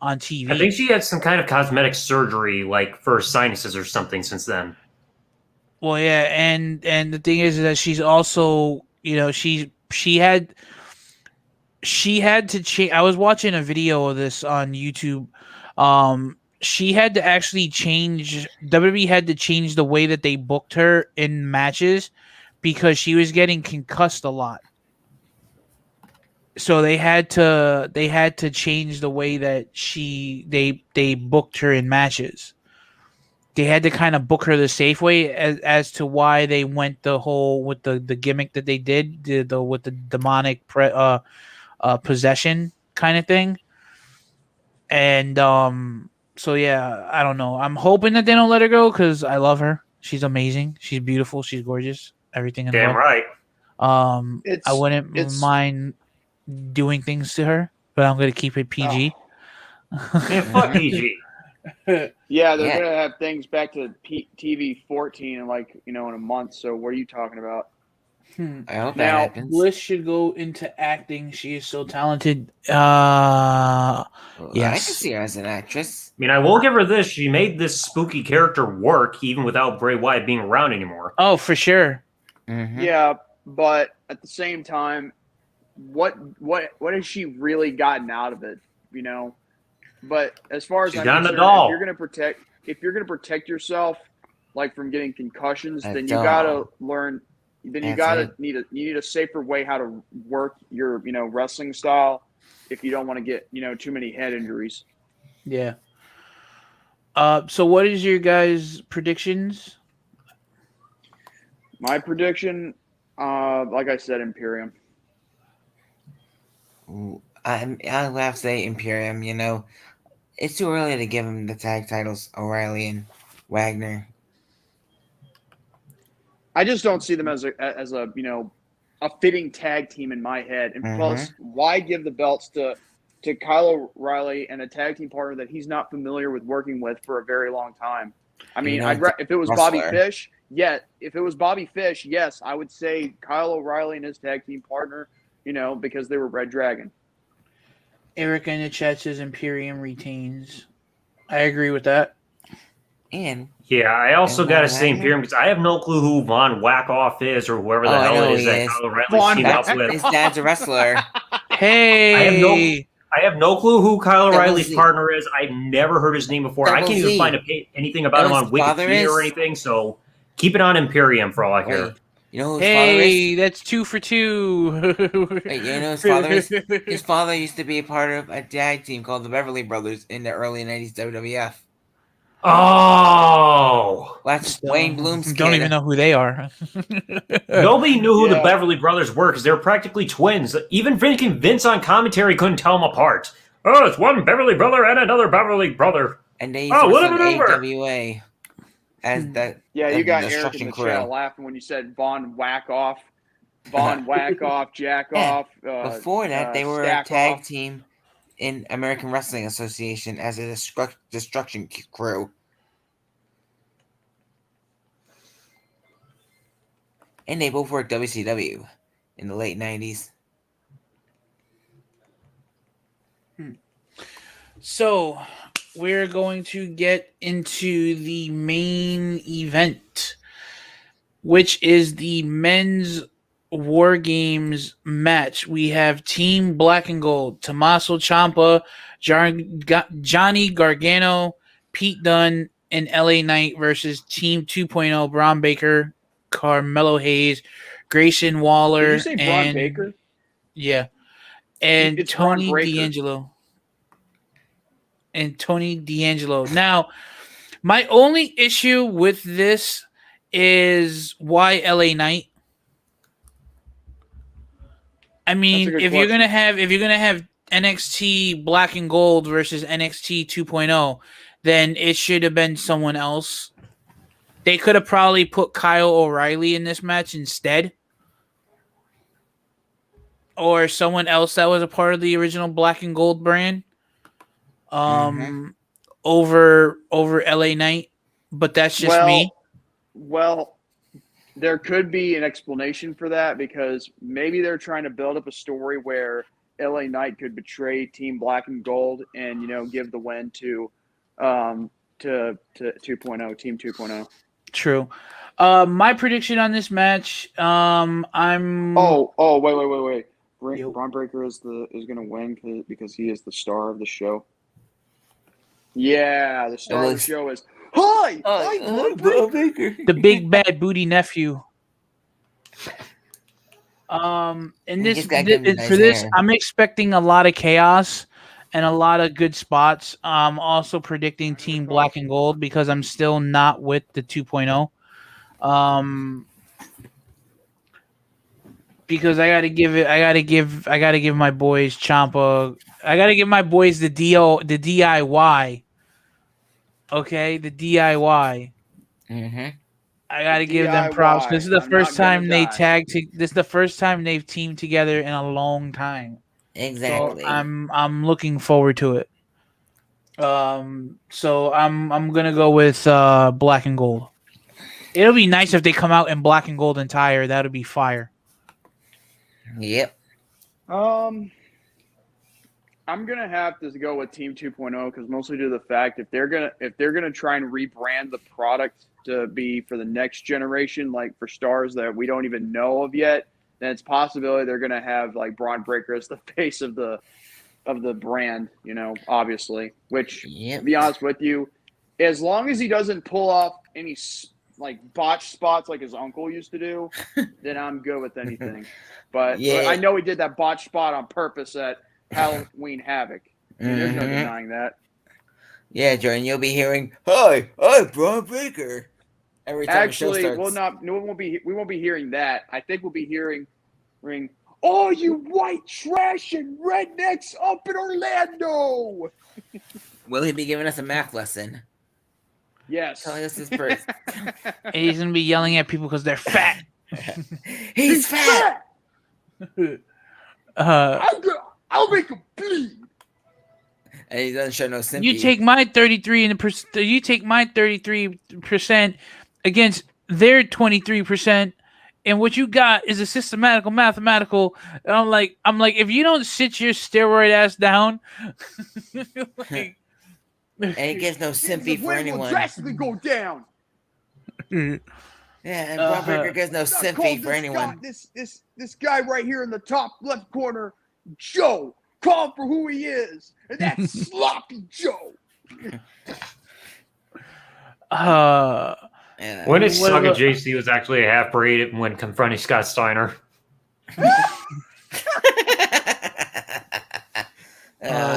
on TV. I think she had some kind of cosmetic surgery, like for sinuses or something, since then. Well, yeah, and the thing is that she's also, she had to change. I was watching a video of this on YouTube. She had to actually change. WWE had to change the way that they booked her in matches because she was getting concussed a lot. So they had to change the way that they booked her in matches. They had to kind of book her the safe way as to why they went the whole with the gimmick that they did with the demonic possession kind of thing. And so yeah, I don't know. I'm hoping that they don't let her go because I love her. She's amazing. She's beautiful. She's gorgeous. Everything in Damn love. right. I wouldn't mind doing things to her, but I'm gonna keep it PG. Man, fuck PG. Yeah, they're gonna have things back to TV 14 in a month. So what are you talking about? I hope that Now, happens. Bliss should go into acting. She is so talented. Well, I Yes. can see her as an actress. I mean, I will give her this. She made this spooky character work even without Bray Wyatt being around anymore. Oh, for sure. Mhm. Yeah, but at the same time, what has she really gotten out of it? But as far as She's I'm gotten a concerned, doll. if you're gonna protect yourself, like from getting concussions, A then doll. you gotta learn. Then you That's gotta need a safer way how to work your wrestling style if you don't want to get too many head injuries. Yeah. So what is your guys' predictions? My prediction, like I said, Imperium. I'll have to say Imperium. It's too early to give him the tag titles, O'Reilly and Wagner. I just don't see them as a fitting tag team in my head. And plus, why give the belts to Kyle O'Reilly and a tag team partner that he's not familiar with working with for a very long time? I mean, if it was Bobby Fish, yes, I would say Kyle O'Reilly and his tag team partner, because they were Red Dragon. Eric in the chat says Imperium retains. I agree with that. And Yeah, I also And got to Von say Wagner? Imperium because I have no clue who Von Wackoff is or whoever the Oh, I hell know it is he that is. Kyle O'Reilly Von teamed up Wagner. with. his dad's a wrestler. Hey. I have no clue who Kyle Double O'Reilly's Z. partner is. I've never heard his name before. I Double can't even Z. find anything about him Know on who his father Wikipedia or is? anything. So keep it on Imperium for all I care. Wait, you know who his father is? Hey, that's 2 for 2. Wait, you know who his father is? His father used to be a part of a tag team called the Beverly Brothers in the early 90s WWF. Oh! Well, that's Wayne Bloom's kid. Don't even know who they are. Nobody knew who the Yeah. Beverly Brothers were because they were practically twins. Even freaking Vince on commentary couldn't tell them apart. Oh, it's one Beverly brother and another Beverly brother. And they used to what a wrestle in maneuver! AWA as the Yeah, as you the got Eric in Destruction the Crew. chat laughing when you said Von Whack Off, Jack Yeah. Off. Before that, they were a Stack tag Off. team in American Wrestling Association as a Destruction Crew. And they both worked WCW in the late 90s. So we're going to get into the main event, which is the men's War Games match. We have Team Black and Gold, Tommaso Ciampa, Johnny Gargano, Pete Dunne, and LA Knight versus Team 2.0, Braun Baker, Carmelo Hayes, Grayson Waller, Did you say Braun and Baker? yeah, and It's Braun Tony Breaker. D'Angelo. Now, my only issue with this is why LA Knight. I mean, if you're gonna have NXT Black and Gold versus NXT 2.0, then it should have been someone else. They could have probably put Kyle O'Reilly in this match instead, or someone else that was a part of the original Black and Gold brand. Over LA Knight, but that's just me. Well, there could be an explanation for that because maybe they're trying to build up a story where LA Knight could betray Team Black and Gold and give the win to 2.0, Team 2.0. True. My prediction on this match, I'm. Wait. Yo. Braun Breaker is going to win because he is the star of the show. Yeah, the star of the show is Braun Breaker. The big bad booty nephew. And this for this, I'm expecting a lot of chaos and a lot of good spots. I'm also predicting Team Black and Gold because I'm still not with the 2.0. Because I gotta give my boys Ciampa. I gotta give my boys the DIY. Okay, the DIY. I gotta give them props. This is the first time they this is the first time they've teamed together in a long time. Exactly. So I'm looking forward to it. So I'm gonna go with Black and Gold. It'll be nice if they come out in Black and Gold entire. That'll be fire. Yep. I'm gonna have to go with Team 2.0 because mostly due to the fact if they're gonna try and rebrand the product to be for the next generation, like for stars that we don't even know of yet, then it's possibility they're gonna have like Braun Breaker as the face of the brand, obviously. Which, to be honest with you, as long as he doesn't pull off any like botch spots like his uncle used to do, then I'm good with anything. But I know he did that botch spot on purpose at Halloween Havoc. There's no denying that. Yeah, Jordan, you'll be hearing, "Hi, I'm Braun Breaker." Every time the show starts. we won't be hearing that. I think we'll be hearing, "All you white trash and rednecks up in Orlando." Will he be giving us a math lesson? Yes. Telling us his first. He's gonna be yelling at people because they're fat. He's fat. I'll make him bleed. And he doesn't show no sympathy. You take my 33% against their 23%, and what you got is a mathematical. And I'm like, if you don't sit your steroid ass down, and he gives no sympathy for anyone. Will drastically go down. Yeah, and Braun Breaker gives no sympathy for anyone. This guy right here in the top left corner, Joe. Call him for who he is, and that's Sloppy Joe. When his son of JC was actually a half breed when confronting Scott Steiner.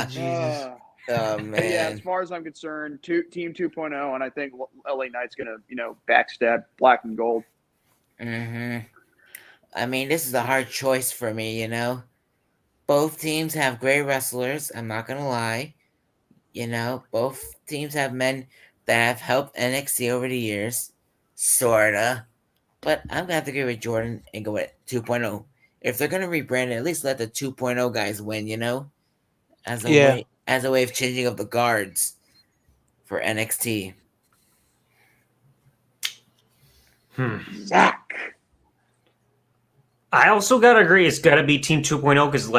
Jesus. Oh man. Yeah, as far as I'm concerned, Team 2.0, and I think LA Knight's gonna, backstab Black and Gold. I mean, this is a hard choice for me, Both both teams have great wrestlers. I'm not gonna lie. Both teams have men that have helped NXT over the years, sorta. But I'm gonna have to agree with Jordan and go with 2.0. If they're gonna rebrand it, at least let the 2.0 guys win. As a Yeah. way of changing of the guards for NXT. Zach. I also gotta agree, it's gotta be Team 2.0 because,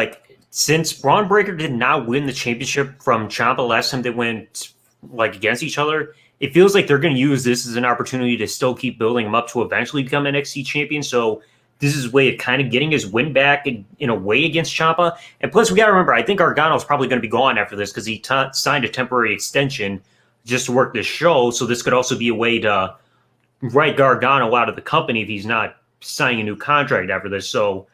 since Braun Breaker did not win the championship from Ciampa last time they went against each other, it feels like they're gonna use this as an opportunity to still keep building him up to eventually become NXT champion. So this is a way of kind of getting his win back in a way against Ciampa. And plus, we gotta remember, I think Gargano is probably gonna be gone after this because he signed a temporary extension just to work this show. So this could also be a way to write Gargano out of the company if he's not signing a new contract after this. So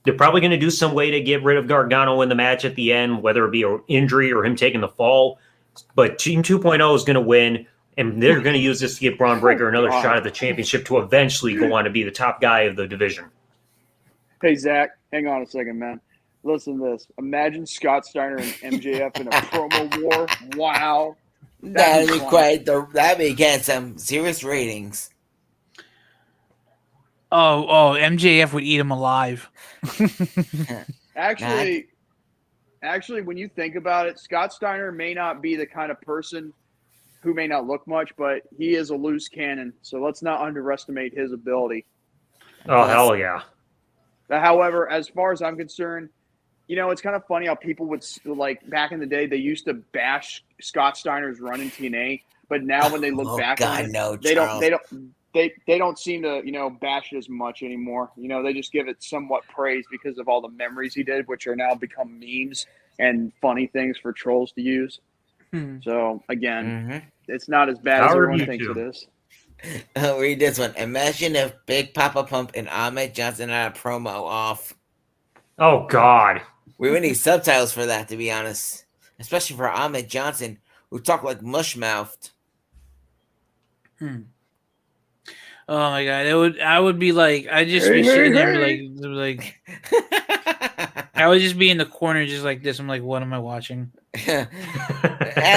they're probably going to do some way to get rid of Gargano in the match at the end, whether it be an injury or him taking the fall. But Team 2.0 is going to win, and they're going to use this to get Braun Breaker another shot at the championship to eventually go on to be the top guy of the division. Hey, Zach, hang on a second, man. Listen to this. Imagine Scott Steiner and MJF in a promo war. Wow. That'd be getting some serious ratings. Oh, MJF would eat him alive. Actually, when you think about it, Scott Steiner may not be the kind of person who may not look much, but he is a loose cannon. So let's not underestimate his ability. Oh, hell yeah. However, as far as I'm concerned, it's kind of funny how people would, back in the day, they used to bash Scott Steiner's run in TNA, but now when they look back on it, no, they don't seem to, bash it as much anymore. They just give it somewhat praise because of all the memories he did, which are now become memes and funny things for trolls to use. So, again, it's not as bad as everyone thinks it is. I'll read this one. Imagine if Big Papa Pump and Ahmed Johnson had a promo off. Oh, God. We would need subtitles for that, to be honest. Especially for Ahmed Johnson, who talked like mush-mouthed. Oh my god, I would be like, I'd just be sitting there and be like I would just be in the corner just like this. I'm like, what am I watching? Yeah,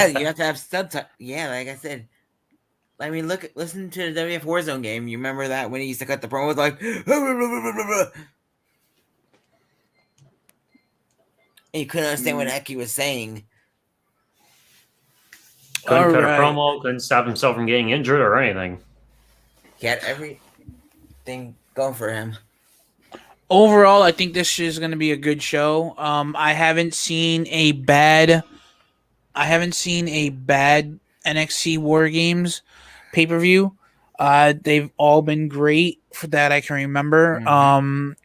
you have to have subtitles. Yeah, like I said. I mean, listen to the WF Warzone game. You remember that when he used to cut the promo with like, and you couldn't understand what the heck he was saying. Couldn't cut a promo, couldn't stop himself from getting injured or anything. He had everything going for him. Overall, I think this is going to be a good show. I haven't seen a bad NXT WarGames pay-per-view. They've all been great for that I can remember.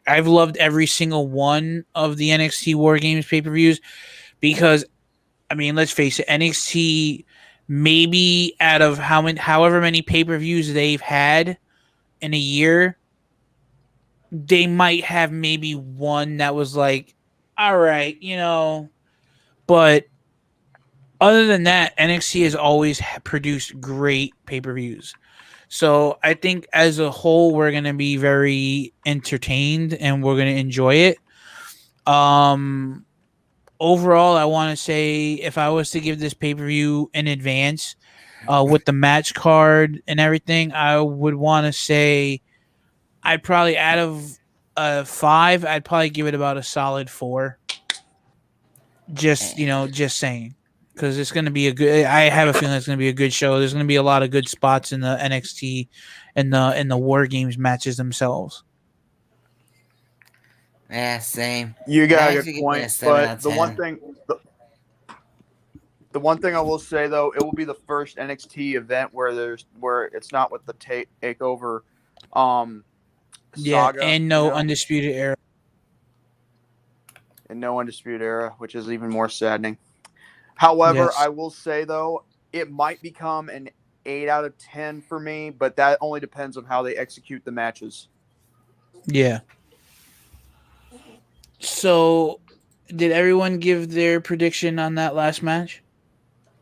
I've loved every single one of the NXT WarGames pay-per-views because, I mean, let's face it, NXT, maybe out of however many pay-per-views they've had in a year, they might have maybe one that was like, all right, but other than that, NXT has always produced great pay-per-views. So I think as a whole, we're going to be very entertained and we're going to enjoy it. Overall, I want to say if I was to give this pay-per-view in advance with the match card and everything, I would want to say I'd probably, out of 5, I'd probably give it about a solid 4. Just saying. Because it's going to be I have a feeling it's going to be a good show. There's going to be a lot of good spots in the NXT and the War Games matches themselves. Yeah, same. You got a good point, but the one thing I will say though, it will be the first NXT event where it's not with the takeover saga, and no Undisputed Era. And no Undisputed Era, which is even more saddening. However, I will say, though, it might become an 8 out of 10 for me, but that only depends on how they execute the matches. Yeah. So, did everyone give their prediction on that last match?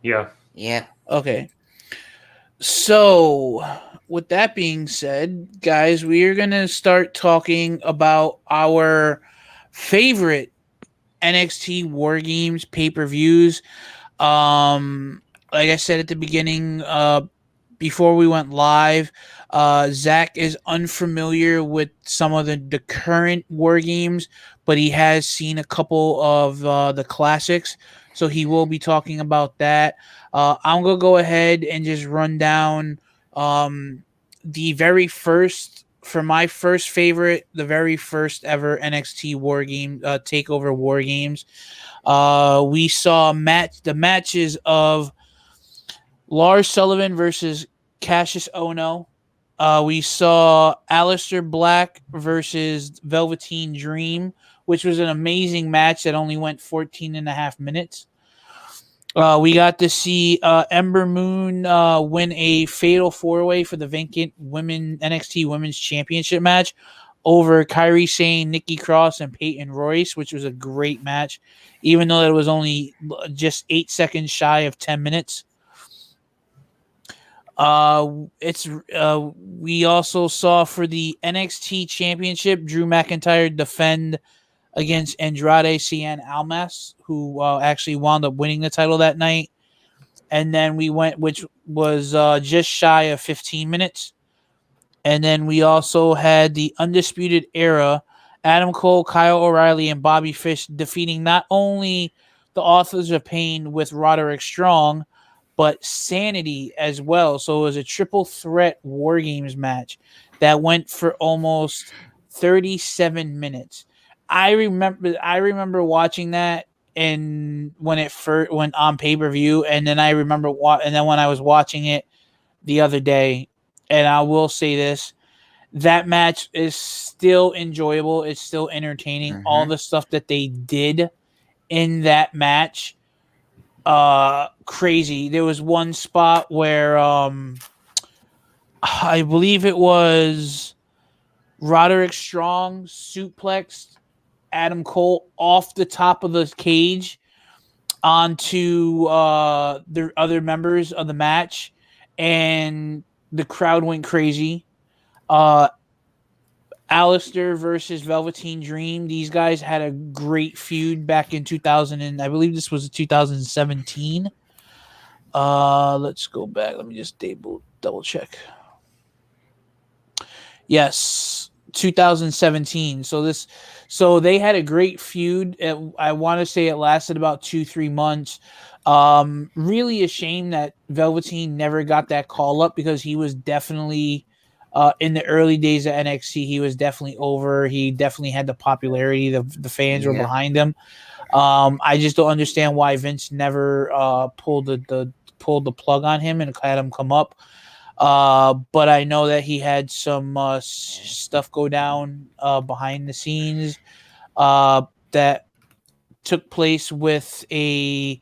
Yeah. Yeah. Okay. So, with that being said, guys, we are going to start talking about our favorite NXT WarGames pay-per-views. Like I said at the beginning, before we went live, Zach is unfamiliar with some of the current war games, but he has seen a couple of the classics, so he will be talking about that. I'm gonna go ahead and just run down the very first for my first favorite, the very first ever NXT War Game Takeover War Games. We saw the matches of Lars Sullivan versus Cassius Ono. We saw Aleister Black versus Velveteen Dream, which was an amazing match that only went 14 and a half minutes. We got to see Ember Moon win a fatal four-way for the vacant NXT Women's Championship match over Kairi Sane, Nikki Cross, and Peyton Royce, which was a great match, even though it was only just 8 seconds shy of 10 minutes. We also saw for the NXT Championship, Drew McIntyre defend against Andrade Cien Almas, who actually wound up winning the title that night. And then we went, which was just shy of 15 minutes. And then we also had the Undisputed Era, Adam Cole, Kyle O'Reilly, and Bobby Fish defeating not only the Authors of Pain with Roderick Strong, but Sanity as well. So it was a triple threat War Games match that went for almost 37 minutes. I remember watching that and when it first went on pay-per-view, and then I remember and then when I was watching it the other day, and I will say this, that match is still enjoyable. It's still entertaining. Mhm. All the stuff that they did in that match, crazy. There was one spot where I believe it was Roderick Strong suplexed Adam Cole off the top of the cage onto the other members of the match, and the crowd went crazy. Aleister versus Velveteen Dream. These guys had a great feud back in 2000, and I believe this was 2017. Let's go back. Let me just double check. Yes, 2017. So they had a great feud. I want to say it lasted about 2-3 months. Really a shame that Velveteen never got that call up, because he was definitely in the early days of NXT, he was definitely over. He definitely had the popularity. The fans were behind him. I just don't understand why Vince never pulled the plug on him and had him come up. But I know that he had some stuff go down behind the scenes that took place with a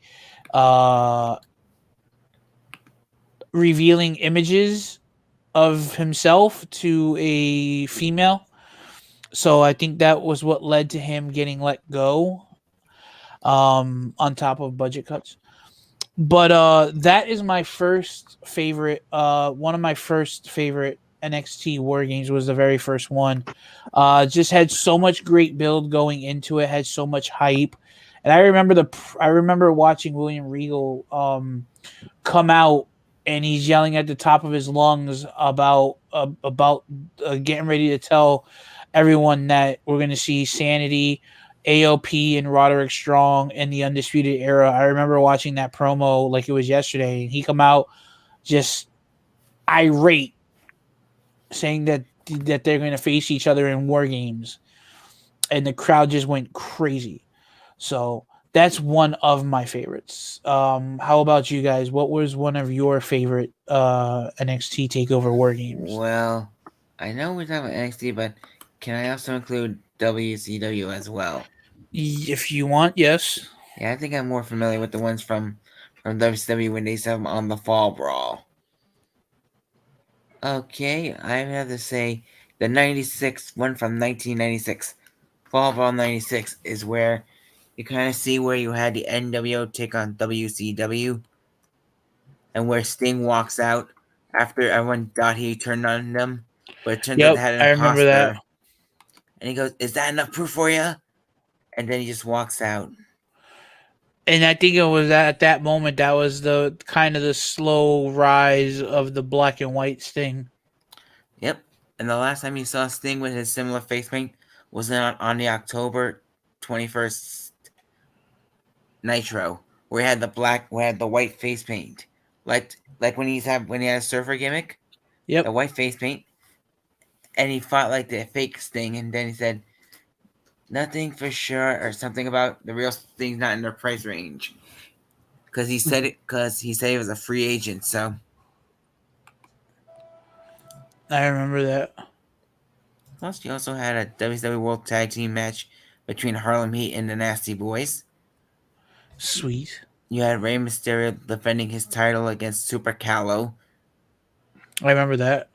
revealing images of himself to a female. So I think that was what led to him getting let go, on top of budget cuts. But that is my first favorite. One of my first favorite NXT War Games was the very first one. Just had so much great build going into it. Had so much hype, and I remember watching William Regal come out, and he's yelling at the top of his lungs about getting ready to tell everyone that we're going to see Sanity, AOP, and Roderick Strong in the Undisputed Era. I remember watching that promo like it was yesterday, and he come out just irate, saying that they're going to face each other in War Games, and the crowd just went crazy. So that's one of my favorites. How about you guys? What was one of your favorite NXT Takeover War Games? Well, I know we're talking about NXT, but can I also include WCW as well? If you want, yes. Yeah, I think I'm more familiar with the ones from WCW when they used to have them on the Fall Brawl. Okay, I have to say the 96 one from 1996, Fall Brawl 96, is where you kind of see where you had the NWO take on WCW, and where Sting walks out after everyone thought he turned on them, but it turns out Yep, they had an I remember imposter. that. And he goes, "Is that enough proof for you?" and then he just walks out. And I think it was at that moment that was the kind of the slow rise of the black and white Sting. Yep. And the last time you saw Sting with his similar face paint was on the October 21st Nitro, where he had the white face paint, like when he had a surfer gimmick. Yep. The white face paint, and he fought like the fake Sting, and then he said nothing for sure or something about the real Sting's not in their price range, because he said he was a free agent. So I remember that. plus, you also had a WWE World Tag Team match between Harlem Heat and the Nasty Boys. Sweet. You had Rey Mysterio defending his title against Super Callow. I remember that.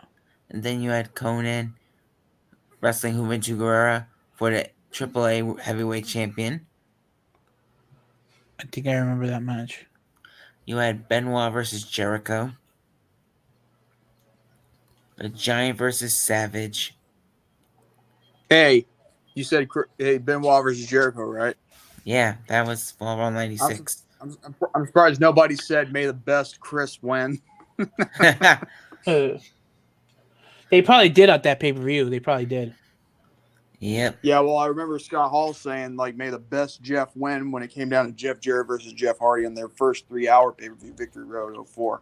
And then you had Conan wrestling Juventud Guerrera for the AAA Heavyweight Champion. I think I remember that match. You had Benoit versus Jericho. The Giant versus Savage. Hey, you said Benoit versus Jericho, right? Yeah, that was Fall 96. I'm surprised nobody said may the best Chris win. They probably did at that pay-per-view. They probably did. Yep. Yeah, well, I remember Scott Hall saying, like, may the best Jeff win when it came down to Jeff Jarrett versus Jeff Hardy on their first 3-hour pay-per-view Victory Road 04.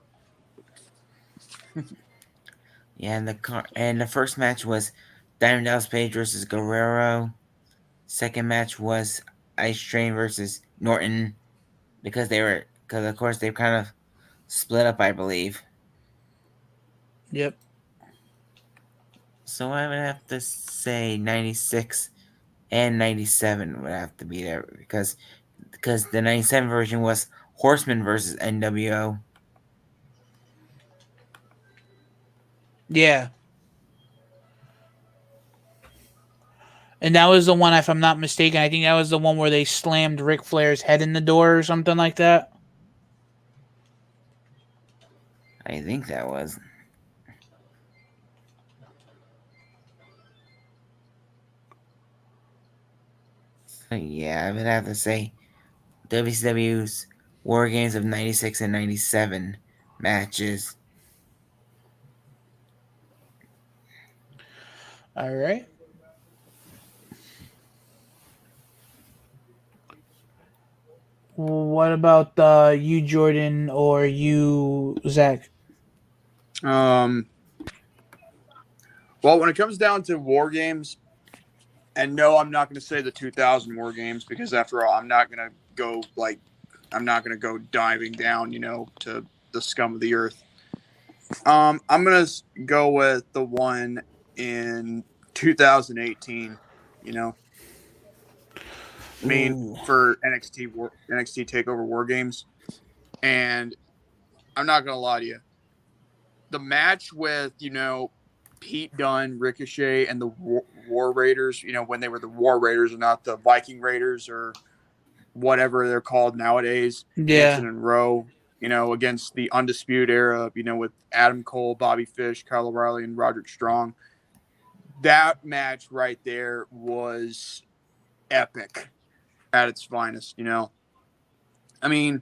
Yeah, and the first match was Diamond Dallas Page versus Guerrero. Second match was Ice Train versus Norton, because of course they kind of split up, I believe. Yep. So I would have to say 96 and 97 would have to be there, because the 97 version was Horseman versus NWO. Yeah. And that was the one, if I'm not mistaken, I think that was the one where they slammed Ric Flair's head in the door or something like that. I think that was. So yeah, I would have to say WCW's War Games of 96 and 97 matches. All right. What about you, Jordan, or you, Zach? Well, when it comes down to War Games, and no, I'm not going to say the 2000 War Games, because after all, I'm not going to go diving down, to the scum of the earth. I'm going to go with the one in 2018, for NXT TakeOver War Games. And I'm not going to lie to you. The match with, Pete Dunne, Ricochet, and the War Raiders, when they were the War Raiders and not the Viking Raiders or whatever they're called nowadays. Yeah. Hanson and Rowe, against the Undisputed Era, with Adam Cole, Bobby Fish, Kyle O'Reilly, and Roderick Strong. That match right there was epic at its finest, I mean,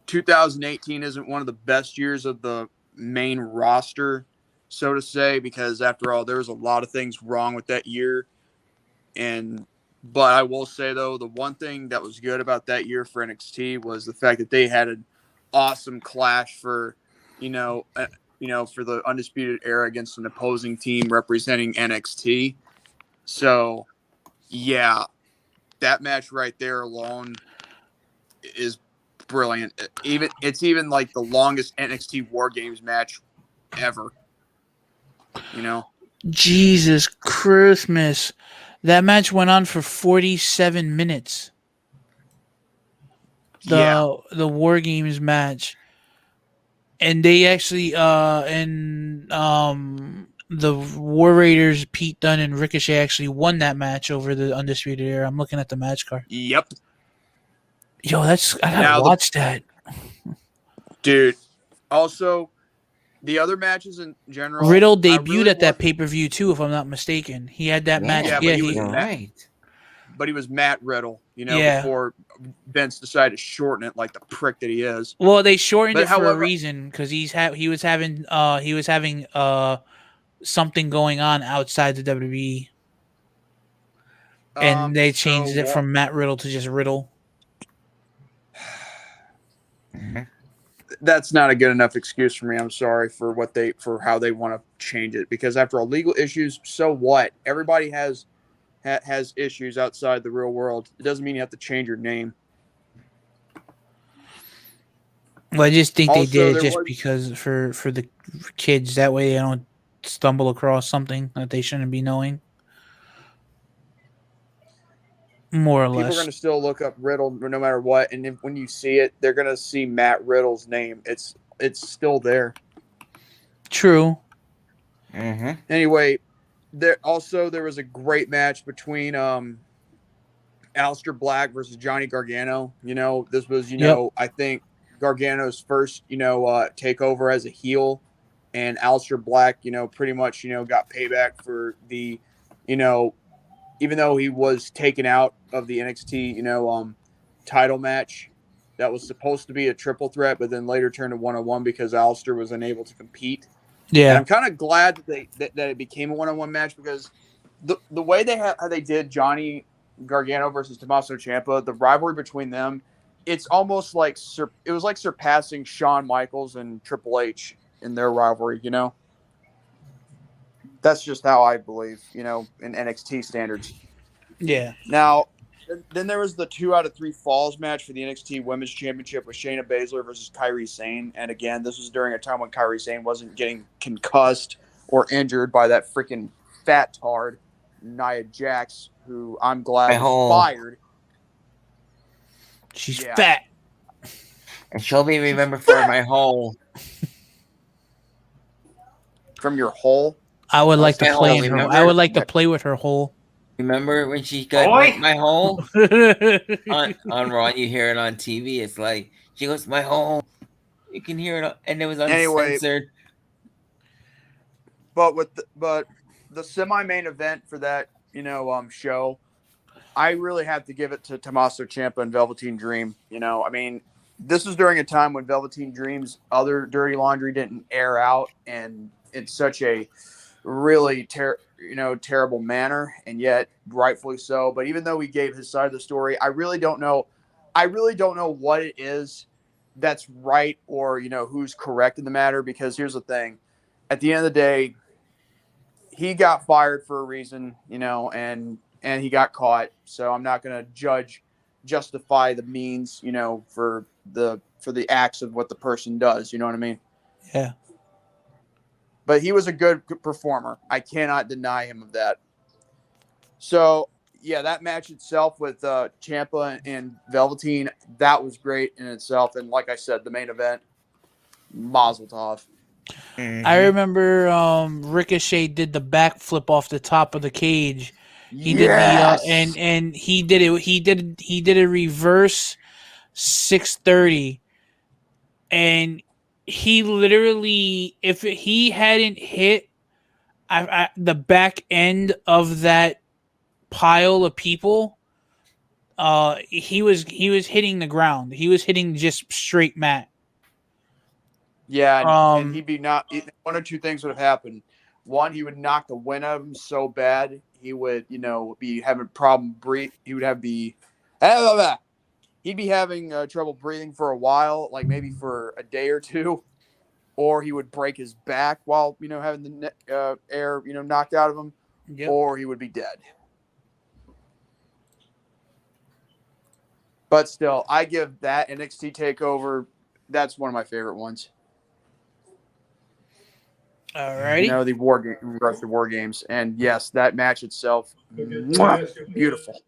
2018 isn't one of the best years of the main roster, so to say, because after all, there was a lot of things wrong with that year. But I will say, though, the one thing that was good about that year for NXT was the fact that they had an awesome clash for, for the Undisputed Era against an opposing team representing NXT. So, yeah, that match right there alone is brilliant. It's even like the longest NXT War Games match ever. Jesus Christmas. That match went on for 47 minutes. The War Games match. And they actually the War Raiders, Pete Dunne and Ricochet actually won that match over the Undisputed Era. I'm looking at the match card. Yep. Yo, I gotta watch that. Dude. Also, the other matches in general. Riddle debuted at that pay-per-view too, if I'm not mistaken. He had that match. Yeah, Yeah, you're right. but he was Matt Riddle, Yeah. before Vince decided to shorten it like the prick that he is. Well, they shortened But it for a however- reason because he was having something going on outside the WWE, and they changed it from Matt Riddle to just Riddle. That's not a good enough excuse for me. I'm sorry for how they want to change it, because after all legal issues, so what? Everybody has issues outside the real world. It doesn't mean you have to change your name. Well, I just think they Also, did it there just was- because for the kids, that way they don't stumble across something that they shouldn't be knowing. More or People are less. going to still look up Riddle no matter what, and when you see it, they're going to see Matt Riddle's name. It's still there. True. Mm-hmm. Anyway, there was a great match between Aleister Black versus Johnny Gargano. This was Yep. I think Gargano's first takeover as a heel, and Aleister Black pretty much got payback for the even though he was taken out of the NXT title match that was supposed to be a triple threat, but then later turned to 1-on-1 because Aleister was unable to compete. And Yeah. I'm kind of glad that it became a 1-on-1 match, because the way how they did Johnny Gargano versus Tommaso Ciampa, the rivalry between them, it's almost like it was like surpassing Shawn Michaels and Triple H in their rivalry. That's just how I believe, in NXT standards. Yeah. Now, then there was the 2 out of 3 falls match for the NXT Women's Championship with Shayna Baszler versus Kairi Sane. And again, this was during a time when Kairi Sane wasn't getting concussed or injured by that freaking fat tard, Nia Jax, who I'm glad was fired. She's fat. And she'll be remembered for my hole. From your hole? I would like to Okay, play hold in on, her. I remember- would like to play with her hole. Remember when she got Oi! my hole on Raw? You hear it on TV. It's like she goes, "My hole." You can hear it, and it was uncensored. But the semi-main event for that show, I really have to give it to Tommaso Ciampa and Velveteen Dream. I mean, this was during a time when Velveteen Dream's other dirty laundry didn't air out, and it's such a really terrible manner, and yet rightfully so. But even though he gave his side of the story, I really don't know what it is that's right, or who's correct in the matter, because here's the thing. At the end of the day, he got fired for a reason, and he got caught. So I'm not going to justify the means, for the acts of what the person does. You know what I mean? Yeah. But he was a good performer. I cannot deny him of that. So, yeah, that match itself with Ciampa and Velveteen, that was great in itself. And like I said, the main event, Mazel Tov. Mm-hmm. I remember Ricochet did the backflip off the top of the cage. He did and he did it. He did a reverse 630, and he literally, if he hadn't hit the back end of that pile of people, he was hitting the ground. He was hitting just straight mat. Yeah, and he'd be one or two things would have happened. One, he would knock the wind out of him so bad he would, be having problem breathe. He would he'd be having trouble breathing for a while, like maybe for a day or two, or he would break his back while having the air knocked out of him, or he would be dead. But still, I give that NXT TakeOver. That's one of my favorite ones. Alrighty. The War Games, and yes, that match itself, beautiful.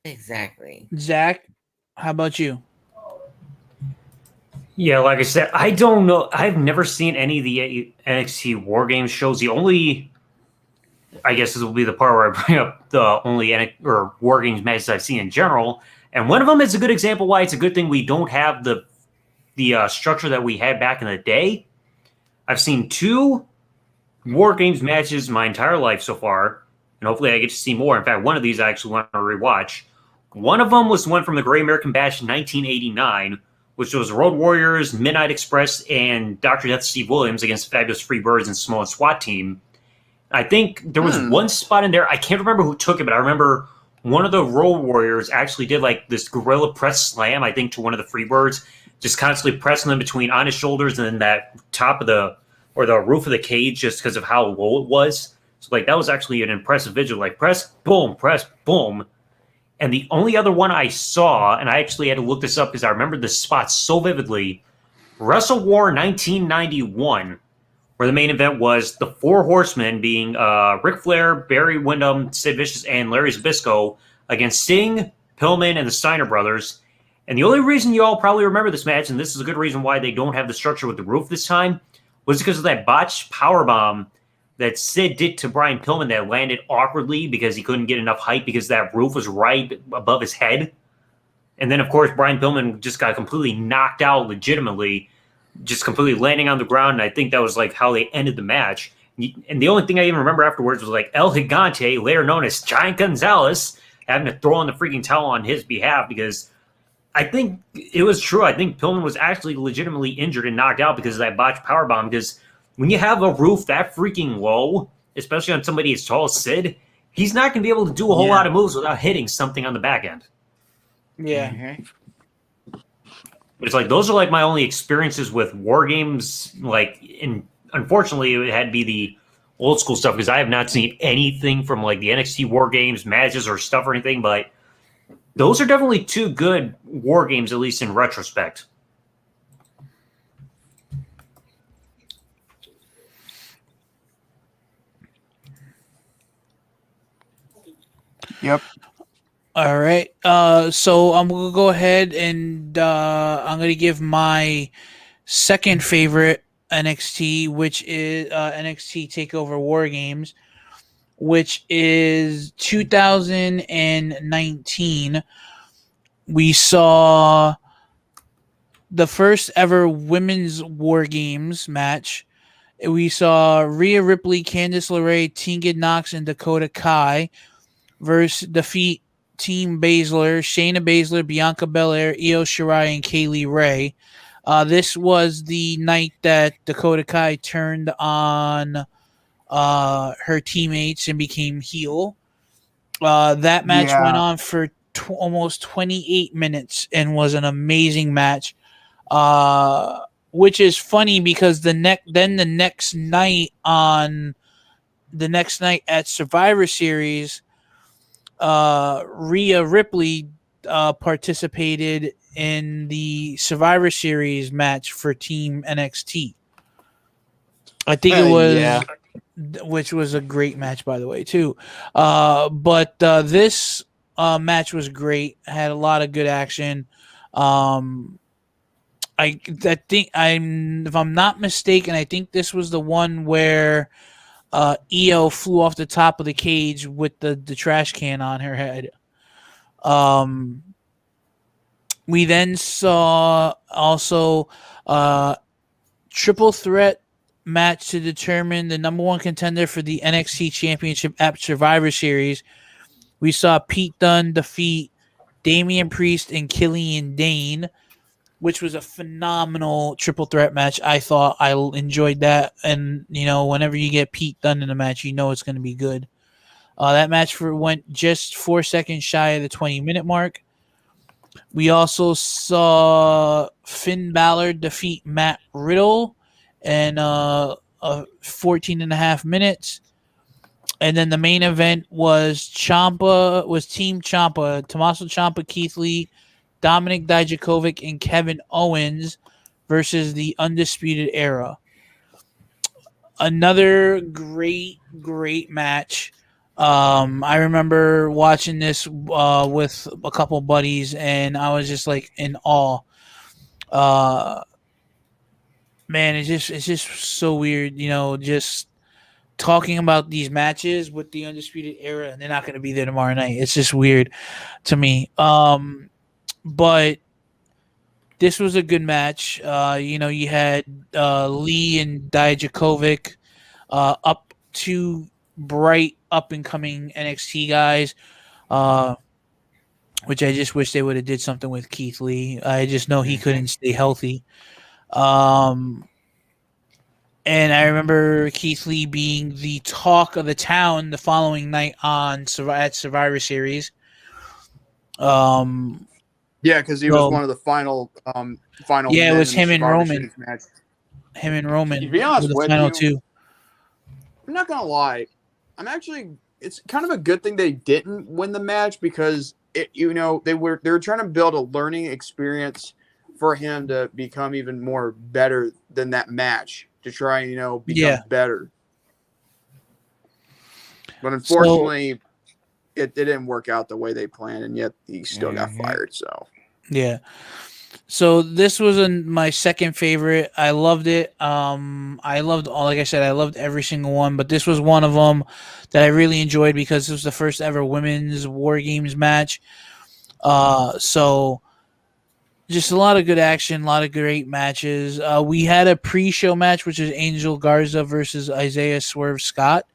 Exactly. Zach, how about you? Yeah, like I said, I don't know. I've never seen any of the NXT War Games shows. The only, I guess this will be the part where I bring up the only War Games matches I've seen in general, and one of them is a good example why it's a good thing we don't have the structure that we had back in the day. I've seen 2 War Games matches my entire life so far. and hopefully I get to see more. In fact, one of these I actually want to rewatch. One of them was one from the Great American Bash in 1989, which was Road Warriors, Midnight Express, and Dr. Death Steve Williams against Fabulous Freebirds and Samoa SWAT team. I think there was one spot in there. I can't remember who took it, but I remember one of the Road Warriors actually did like this gorilla press slam, I think, to one of the Freebirds, just constantly pressing them between on his shoulders and then that top of the roof of the cage just because of how low it was. So like that was actually an impressive visual. Like press, boom. And the only other one I saw, and I actually had to look this up because I remember this spot so vividly, Wrestle War 1991, where the main event was the Four Horsemen being Ric Flair, Barry Windham, Sid Vicious, and Larry Zbyszko against Sting, Pillman, and the Steiner brothers. And the only reason you all probably remember this match, and this is a good reason why they don't have the structure with the roof this time, was because of that botched powerbomb that Sid did to Brian Pillman that landed awkwardly because he couldn't get enough height because that roof was right above his head. And then, of course, Brian Pillman just got completely knocked out legitimately, just completely landing on the ground. And I think that was like how they ended the match. And the only thing I even remember afterwards was like El Gigante, later known as Giant Gonzalez, having to throw in the freaking towel on his behalf because I think it was true. I think Pillman was actually legitimately injured and knocked out because of that botched powerbomb. Because when you have a roof that freaking low, especially on somebody as tall as Sid, he's not going to be able to do a whole lot of moves without hitting something on the back end. Yeah. Mm-hmm. But it's like those are like my only experiences with war games. Like, unfortunately, it had to be the old school stuff because I have not seen anything from like the NXT War Games matches or stuff or anything. But those are definitely two good war games, at least in retrospect. Yep. All right. So I'm gonna go ahead and I'm gonna give my second favorite NXT, which is NXT Takeover War Games, which is 2019. We saw the first ever women's War Games match. We saw Rhea Ripley, Candice LeRae, Tegan Nox, and Dakota Kai versus defeat Team Baszler, Shayna Baszler, Bianca Belair, Io Shirai, and Kaylee Ray. This was the night that Dakota Kai turned on her teammates and became heel. That match went on for almost 28 minutes and was an amazing match. Which is funny because the next night at Survivor Series, Rhea Ripley participated in the Survivor Series match for Team NXT. I think it was, which was a great match, by the way, too. But this match was great. Had a lot of good action. I think if I'm not mistaken, I think this was the one where Io flew off the top of the cage with the trash can on her head. We then saw also triple threat match to determine the number one contender for the NXT Championship at Survivor Series. We saw Pete Dunne defeat Damian Priest and Killian Dane, which was a phenomenal triple threat match. I thought I enjoyed that. And, whenever you get Pete Dunne in a match, you know it's going to be good. That match went just 4 seconds shy of the 20-minute mark. We also saw Finn Balor defeat Matt Riddle in 14 and a half minutes. And then the main event was Team Ciampa, Tommaso Ciampa, Keith Lee, Dominic Dijakovic, and Kevin Owens versus the Undisputed Era. Another great match. I remember watching this with a couple buddies, and I was just like in awe. Man, it's just so weird, just talking about these matches with the Undisputed Era, and they're not going to be there tomorrow night. It's just weird to me. But this was a good match. You had Lee and Dijakovic up to bright up and coming NXT guys. Which I just wish they would have did something with Keith Lee. I just know he couldn't stay healthy. And I remember Keith Lee being the talk of the town the following night at Survivor Series. Yeah, because he was one of the final yeah, men it was in the him and Survivor Roman. Series match. Him and Roman. To be honest were the with final you, two. I'm not gonna lie. It's kind of a good thing they didn't win the match because they were trying to build a learning experience for him to become even more better than that match to try and become better. But unfortunately, it didn't work out the way they planned, and yet he still got fired. So yeah. So this was my second favorite. I loved it. I loved like I said, I loved every single one, but this was one of them that I really enjoyed because it was the first ever women's War Games match. So just a lot of good action, a lot of great matches. We had a pre-show match, which is Angel Garza versus Isaiah Swerve Scott.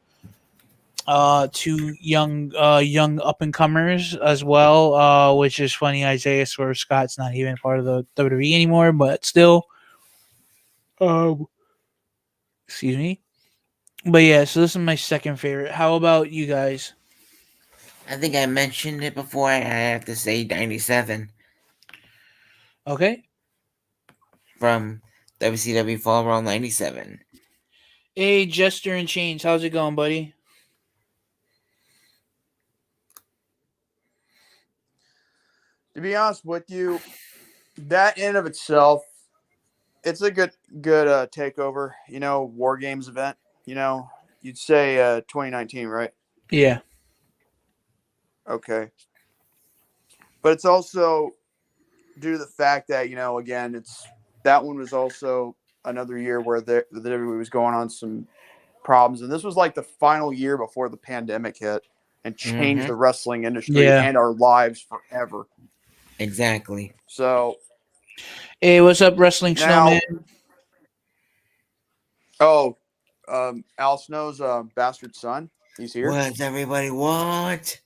Two young up and comers as well, which is funny. Isaiah Swerve Scott's not even part of the WWE anymore, but still. Excuse me. But yeah, so this is my second favorite. How about you guys? I think I mentioned it before. I have to say 97 Okay. from WCW Fall Brawl 97. Hey, Jester and Chains, how's it going, buddy? to be honest with you, that in of itself, it's a good takeover. War Games event. You'd say 2019, right? Yeah. Okay. But it's also due to the fact that, again, that one was also another year where the WWE was going on some problems. And this was like the final year before the pandemic hit and changed the wrestling industry and our lives forever. Exactly. So. Hey, what's up, Wrestling Snowman? Oh, Al Snow's bastard son. He's here. What does everybody want?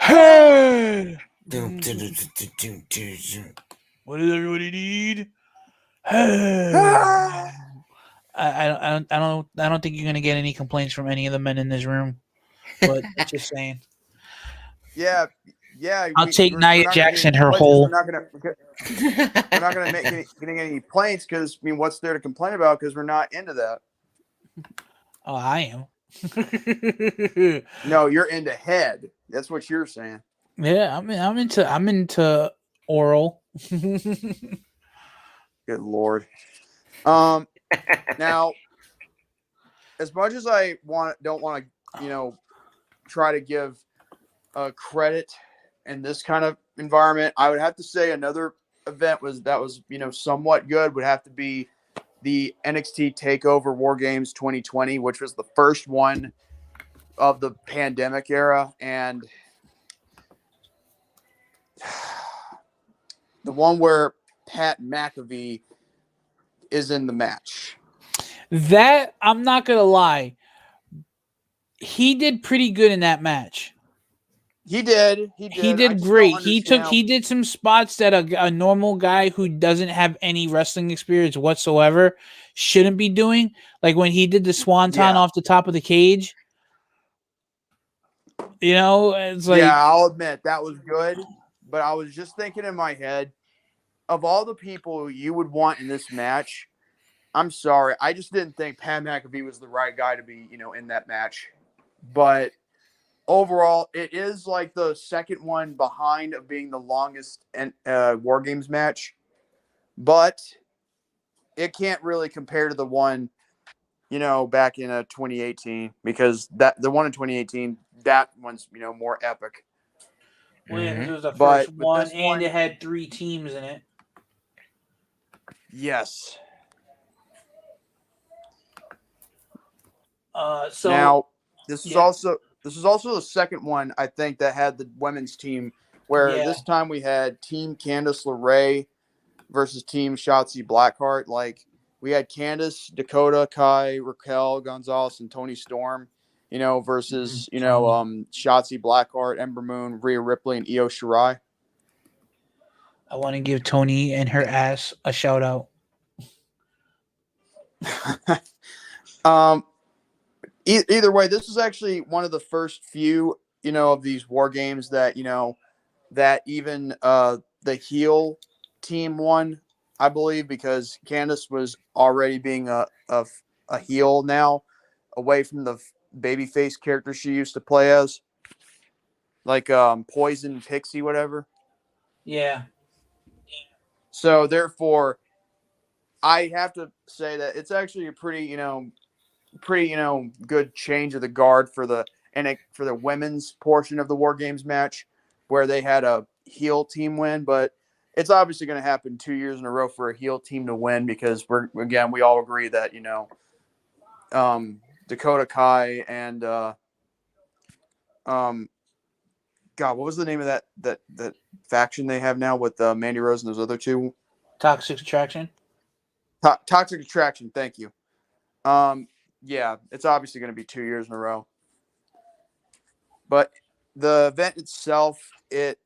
Hey! What What does everybody need? Hey! I don't think you're gonna get any complaints from any of the men in this room. But just saying. Yeah. I'll take Nia Jackson her hole. We're not gonna getting any complaints because what's there to complain about? Because we're not into that. Oh, I am. No, you're into head. That's what you're saying. Yeah, I'm into oral. Good Lord. Now, as much as I don't want to, try to give credit in this kind of environment, I would have to say another event that was somewhat good would have to be the NXT TakeOver War Games 2020, which was the first one of the pandemic era, and the one where Pat McAfee is in the match. That, I'm not gonna lie, he did pretty good in that match. He did great. He did some spots that a normal guy who doesn't have any wrestling experience whatsoever shouldn't be doing. Like when he did the swanton off the top of the cage. It's like, yeah, I'll admit that was good, but I was just thinking in my head, of all the people you would want in this match, I'm sorry, I just didn't think Pat McAfee was the right guy to be, in that match. But overall, it is like the second one behind of being the longest War Games match, but it can't really compare to the one, back in 2018, because the one in 2018, that one's more epic. Well, yeah, this was the first one, and it had 3 teams in it. Yes. So now this is also the second one I think that had the women's team, where this time we had Team Candice LeRae versus Team Shotzi Blackheart. Like, we had Candace, Dakota, Kai, Raquel, Gonzalez, and Tony Storm, versus, Shotzi Blackheart, Ember Moon, Rhea Ripley, and Io Shirai. I want to give Tony and her ass a shout out. Either way, this is actually one of the first few, of these war games that, that even the heel team won, I believe, because Candace was already being a heel now, away from the babyface character she used to play as, like Poison Pixie, whatever. Yeah. So therefore, I have to say that it's actually a pretty good change of the guard for the women's portion of the War Games match, where they had a heel team win, but it's obviously going to happen 2 years in a row for a heel team to win, because we all agree that Dakota Kai and God, what was the name of that faction they have now with Mandy Rose and those other two? Toxic Attraction. Toxic Attraction. Thank you. Yeah, it's obviously going to be 2 years in a row. But the event itself, man,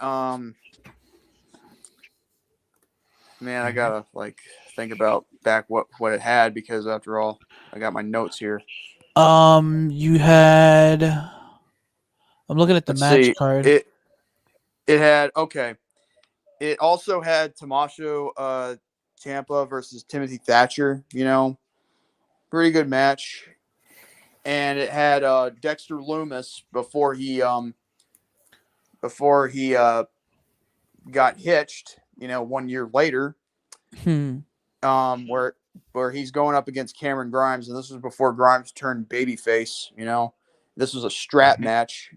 I gotta think about back what it had, because after all, I got my notes here. You had. I'm looking at the match card. It had It also had Tommaso Ciampa versus Timothy Thatcher. Pretty good match. And it had Dexter Lumis before he got hitched, 1 year later. Where he's going up against Cameron Grimes, and this was before Grimes turned babyface. This was a strap match.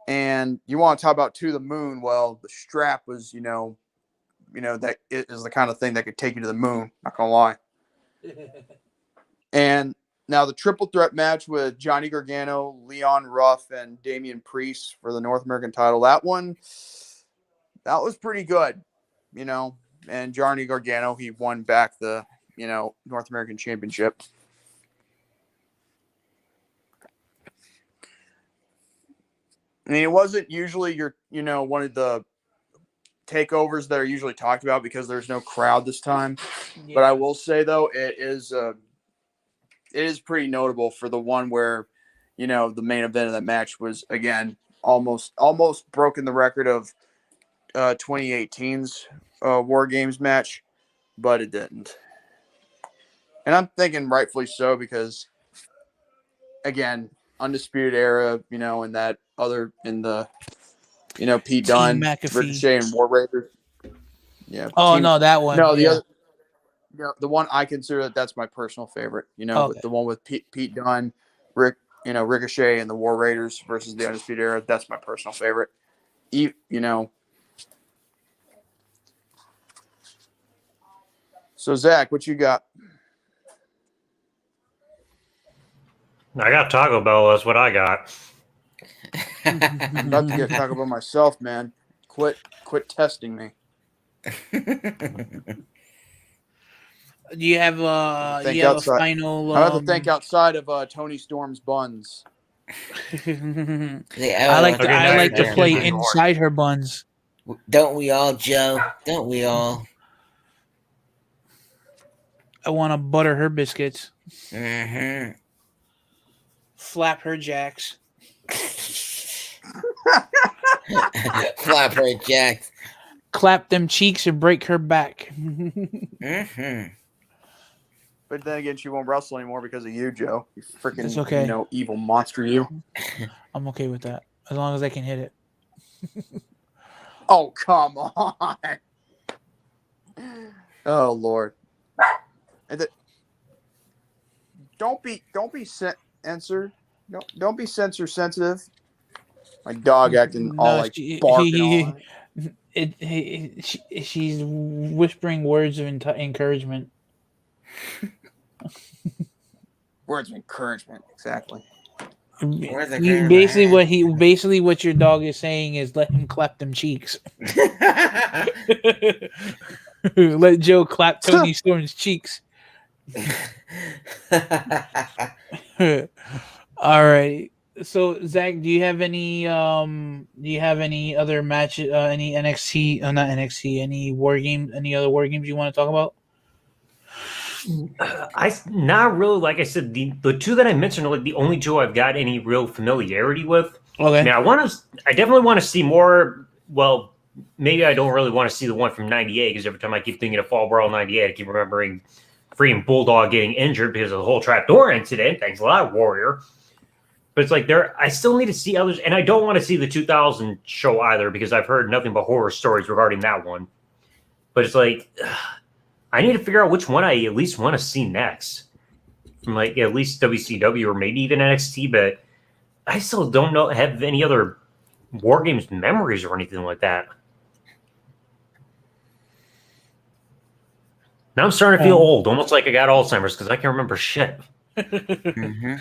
And you want to talk about to the moon? Well, the strap was, that it is the kind of thing that could take you to the moon. Not gonna lie. And now the triple threat match with Johnny Gargano, Leon Ruff, and Damian Priest for the North American title. That was pretty good, And Johnny Gargano, he won back the, North American Championship. I mean, it wasn't usually one of the takeovers that are usually talked about because there's no crowd this time. Yeah. But I will say, though, it is pretty notable for the one where, the main event of that match was, again, almost broken the record of 2018's War Games match, but it didn't. And I'm thinking rightfully so, because, again, Undisputed Era, in that other, in the, Pete Dunne, Ricochet, and War Raiders. Yeah. Oh, no, that one. No, the other. The one I consider that's my personal favorite. Okay. With the one with Pete Dunne, Ricochet, and the War Raiders versus the Undisputed Era. That's my personal favorite. So Zach, what you got? I got Taco Bell. That's what I got. I'm about to get Taco Bell myself, man. Quit testing me. Do you have a final? I have to think outside of Tony Storm's buns. I like to play inside her buns. Don't we all, Joe? Don't we all? I want to butter her biscuits. Mm-hmm. Flap her jacks. Flap her jacks. Clap them cheeks and break her back. Mm-hmm. But then again, she won't wrestle anymore because of you, Joe. You freaking, it's okay. Evil monster, you. I'm okay with that, as long as I can hit it. Oh, come on. Oh, Lord. And don't be censor. Don't be censor sensitive. My dog acting all barking. She's whispering words of encouragement. Words of encouragement, exactly. Basically what your dog is saying is let him clap them cheeks. Let Joe clap Tony Storm's cheeks. All right. So Zach, do you have any other matches, any NXT, not NXT, any war games, any other war games you want to talk about? I not really, like I said, the two that I mentioned are like the only two I've got any real familiarity with. Okay. I mean, I definitely want to see more. Well, maybe I don't really want to see the one from '98 because every time I keep thinking of Fall Brawl '98, I keep remembering freaking Bulldog getting injured because of the whole trapdoor incident. Thanks a lot, Warrior. But it's like I still need to see others, and I don't want to see the 2000 show either because I've heard nothing but horror stories regarding that one. But it's like, I need to figure out which one I at least want to see next. From like at least WCW or maybe even NXT, but I still don't have any other War Games memories or anything like that. Now I'm starting to feel old, almost like I got Alzheimer's because I can't remember shit. Mm-hmm.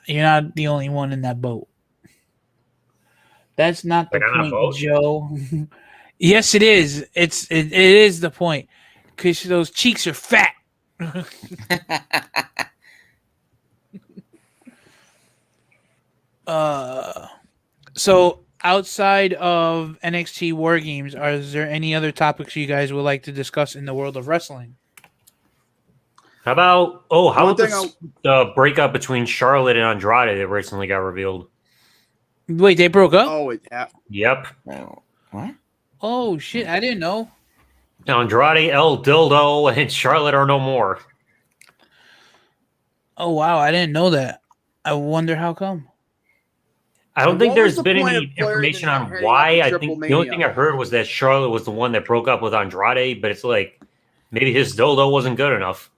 You're not the only one in that boat. That's not the point, Joe. Yes, it is. It is the point because those cheeks are fat. So outside of NXT War Games, is there any other topics you guys would like to discuss in the world of wrestling? How about the breakup between Charlotte and Andrade that recently got revealed? Wait, they broke up? Oh, yeah. Yep. What? Oh shit! I didn't know. Andrade, El Dildo, and Charlotte are no more. Oh wow, I didn't know that. I wonder how come. I don't think there's been any information on why. I think the only thing I heard was that Charlotte was the one that broke up with Andrade, but it's like maybe his dildo wasn't good enough.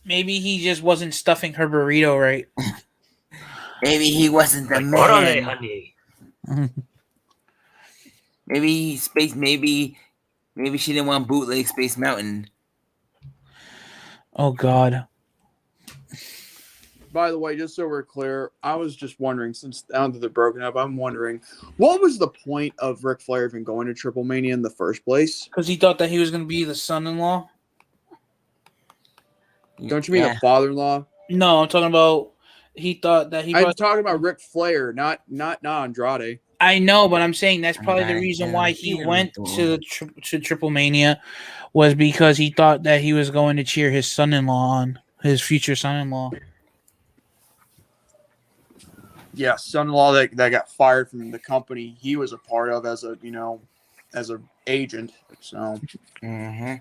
Maybe he just wasn't stuffing her burrito right. Maybe he wasn't the man. Orale, honey. Maybe she didn't want bootleg Space Mountain. Oh God. By the way, just so we're clear, I was just wondering, since now that they're broken up, I'm wondering, what was the point of Ric Flair even going to Triple Mania in the first place? Because he thought that he was going to be the son-in-law. Don't you mean a father-in-law? No, I'm talking about he thought that he. I'm talking about Ric Flair, not Andrade. I know, but I'm saying that's probably the reason why he went to Triple Mania, was because he thought that he was going to cheer his son-in-law on, his future son-in-law. Yeah, son-in-law that got fired from the company he was a part of as a agent. So. Mm-hmm.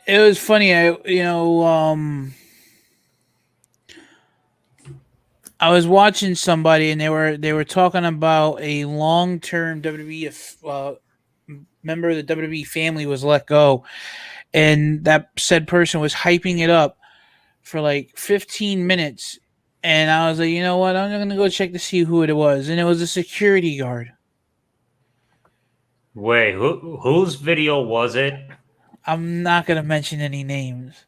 It was funny. I was watching somebody and they were talking about a long-term WWE member of the WWE family was let go, and that said person was hyping it up for like 15 minutes, and I was like, you know what? I'm gonna go check to see who it was, and it was a security guard. Wait, whose video was it? I'm not gonna mention any names.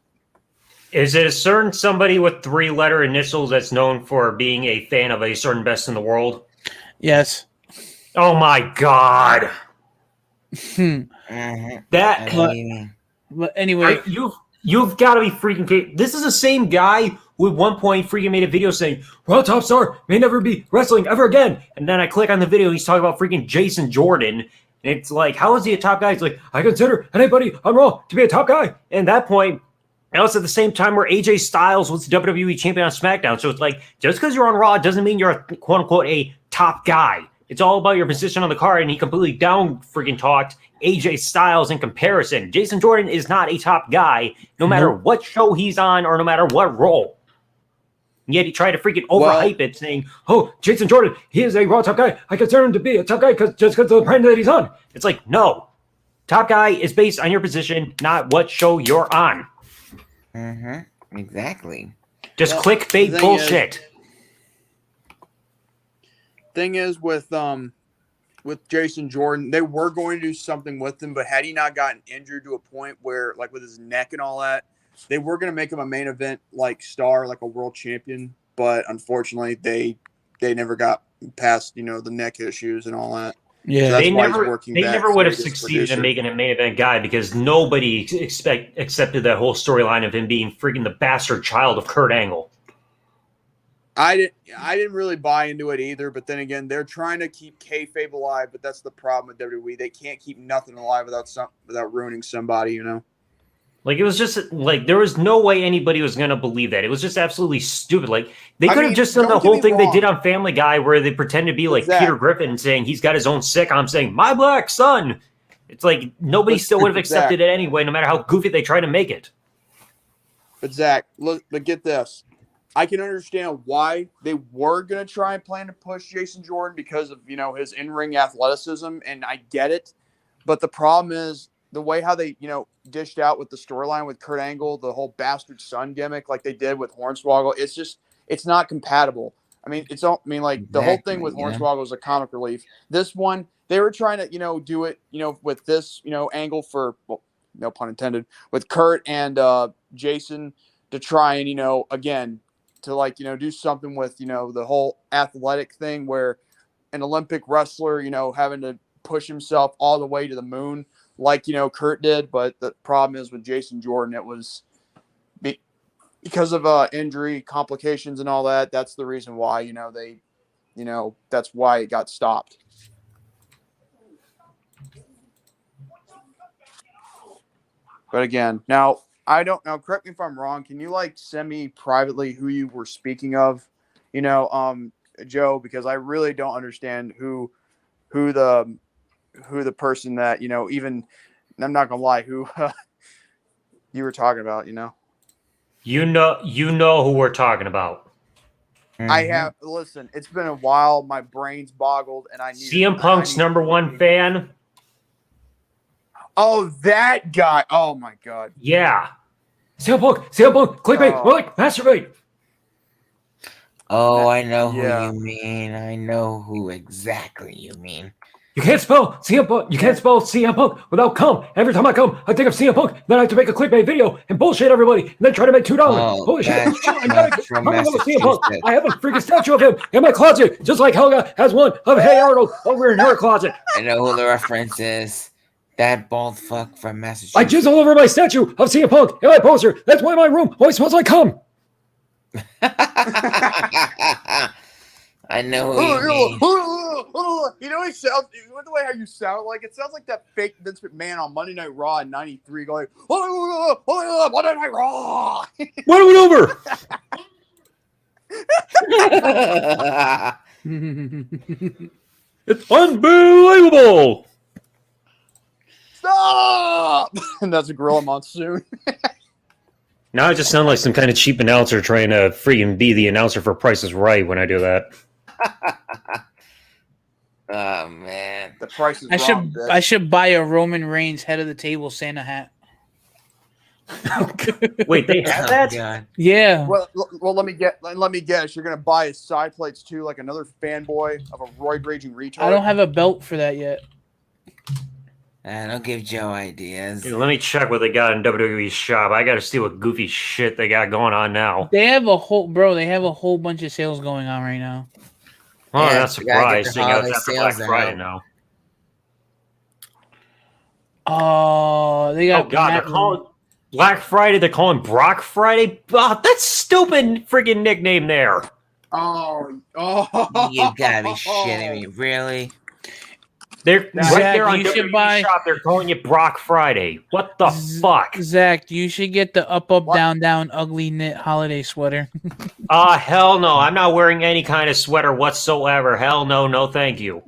Is it a certain somebody with 3-letter initials that's known for being a fan of a certain best in the world? Yes. Oh my God. But anyway, you've got to be freaking kidding. This is the same guy who at one point freaking made a video saying, "World top star may never be wrestling ever again." And then I click on the video, he's talking about freaking Jason Jordan. And it's like, how is he a top guy? He's like, I consider anybody on Raw to be a top guy. And at that point, that was at the same time where AJ Styles was the WWE champion on SmackDown. So it's like, just because you're on Raw doesn't mean you're a quote unquote a top guy. It's all about your position on the card. And he completely down freaking talked AJ Styles in comparison. Jason Jordan is not a top guy, no matter what show he's on or no matter what role. And yet he tried to freaking overhype it, saying, "Oh, Jason Jordan, he is a Raw top guy. I consider him to be a top guy just because of the brand that he's on." It's like, no. Top guy is based on your position, not what show you're on. Mm-hmm. Exactly. Just clickbait bullshit. Thing is with Jason Jordan, they were going to do something with him, but had he not gotten injured to a point where, like with his neck and all that, they were going to make him a main event like star, like a world champion. But unfortunately, they they never got past the neck issues and all that. Yeah, So that's they why he's never working they back never would have as a succeeded producer. in making a main event guy because nobody accepted that whole storyline of him being freaking the bastard child of Kurt Angle. I didn't really buy into it either, but then again, they're trying to keep kayfabe alive, but that's the problem with WWE. They can't keep nothing alive without ruining somebody, Like, it was just like there was no way anybody was gonna believe that. It was just absolutely stupid. Like, they could have just done the don't get whole me thing they wrong. did on Family Guy where they pretend to be like Exactly. Peter Griffin saying he's got his own sitcom saying my black son. It's like nobody still would have accepted it anyway, no matter how goofy they try to make it. But Zach, look, but get this. I can understand why they were going to try and plan to push Jason Jordan because of, his in-ring athleticism, and I get it. But the problem is the way how they, dished out with the storyline with Kurt Angle, the whole bastard son gimmick like they did with Hornswoggle, it's not compatible. I mean, the whole thing with Hornswoggle was a comic relief. This one, they were trying to, do it, with this, angle for, well, no pun intended, with Kurt and Jason to try and, again, to do something with, the whole athletic thing where an Olympic wrestler, having to push himself all the way to the moon like, Kurt did. But the problem is with Jason Jordan, it was because of injury complications and all that. That's the reason why, that's why it got stopped. But again, now I don't know. Correct me if I'm wrong. Can you send me privately who you were speaking of? Joe, because I really don't understand who the person that even I'm not gonna lie, who you were talking about. You know who we're talking about. I have listen. It's been a while. My brain's boggled, and I need CM Punk's number one fan. Oh, that guy! Oh my god! Yeah. CM Punk, clickbait, masturbate. Oh, I know who Yeah. you mean. I know who exactly you mean. You can't spell CM Punk. You can't spell CM Punk without cum. Every time I come, I think of CM Punk. Then I have to make a clickbait video and bullshit everybody, and then try to make $2. Oh, Holy shit! that's I gotta from come over CM Punk. Massachusetts. I have a freaking statue of him in my closet, just like Helga has one of Hey Arnold over in her closet. I know who the reference is. That bald fuck from Massachusetts. I jizz all over my statue of CM Punk in my poster. That's why my room always smells like cum. I know who you mean. He sounds. The way how you sound like it sounds like that fake Vince McMahon on Monday Night Raw in '93 going, Monday Night Raw. What it over? It's unbelievable. Stop! And that's a Gorilla Monsoon. Now I just sound like some kind of cheap announcer trying to freaking be the announcer for Price is Right when I do that. Oh man, The Price is Wrong. I should buy a Roman Reigns head of the table Santa hat. Wait, they have that? God. Yeah. Well, let me guess. You're gonna buy his side plates too, like another fanboy of a roid raging retard. I don't have a belt for that yet. Don't give Joe ideas. Dude, let me check what they got in WWE's shop. I got to see what goofy shit they got going on now. They have a whole bunch of sales going on right now. Oh, Yeah, I'm not you gotta get surprised. the Seeing how it's holiday after Black sales Friday out. now. Oh, they got. Oh God, they're calling Black Friday. They're calling Brock Friday. Oh, that's stupid friggin' nickname there. Oh, You gotta be shitting me, really? They're Zach, right there on you should WWE buy- shop. They're calling it Brock Friday. What the fuck? Zach, you should get the up, What? down, ugly knit holiday sweater. Hell no. I'm not wearing any kind of sweater whatsoever. Hell no, no thank you.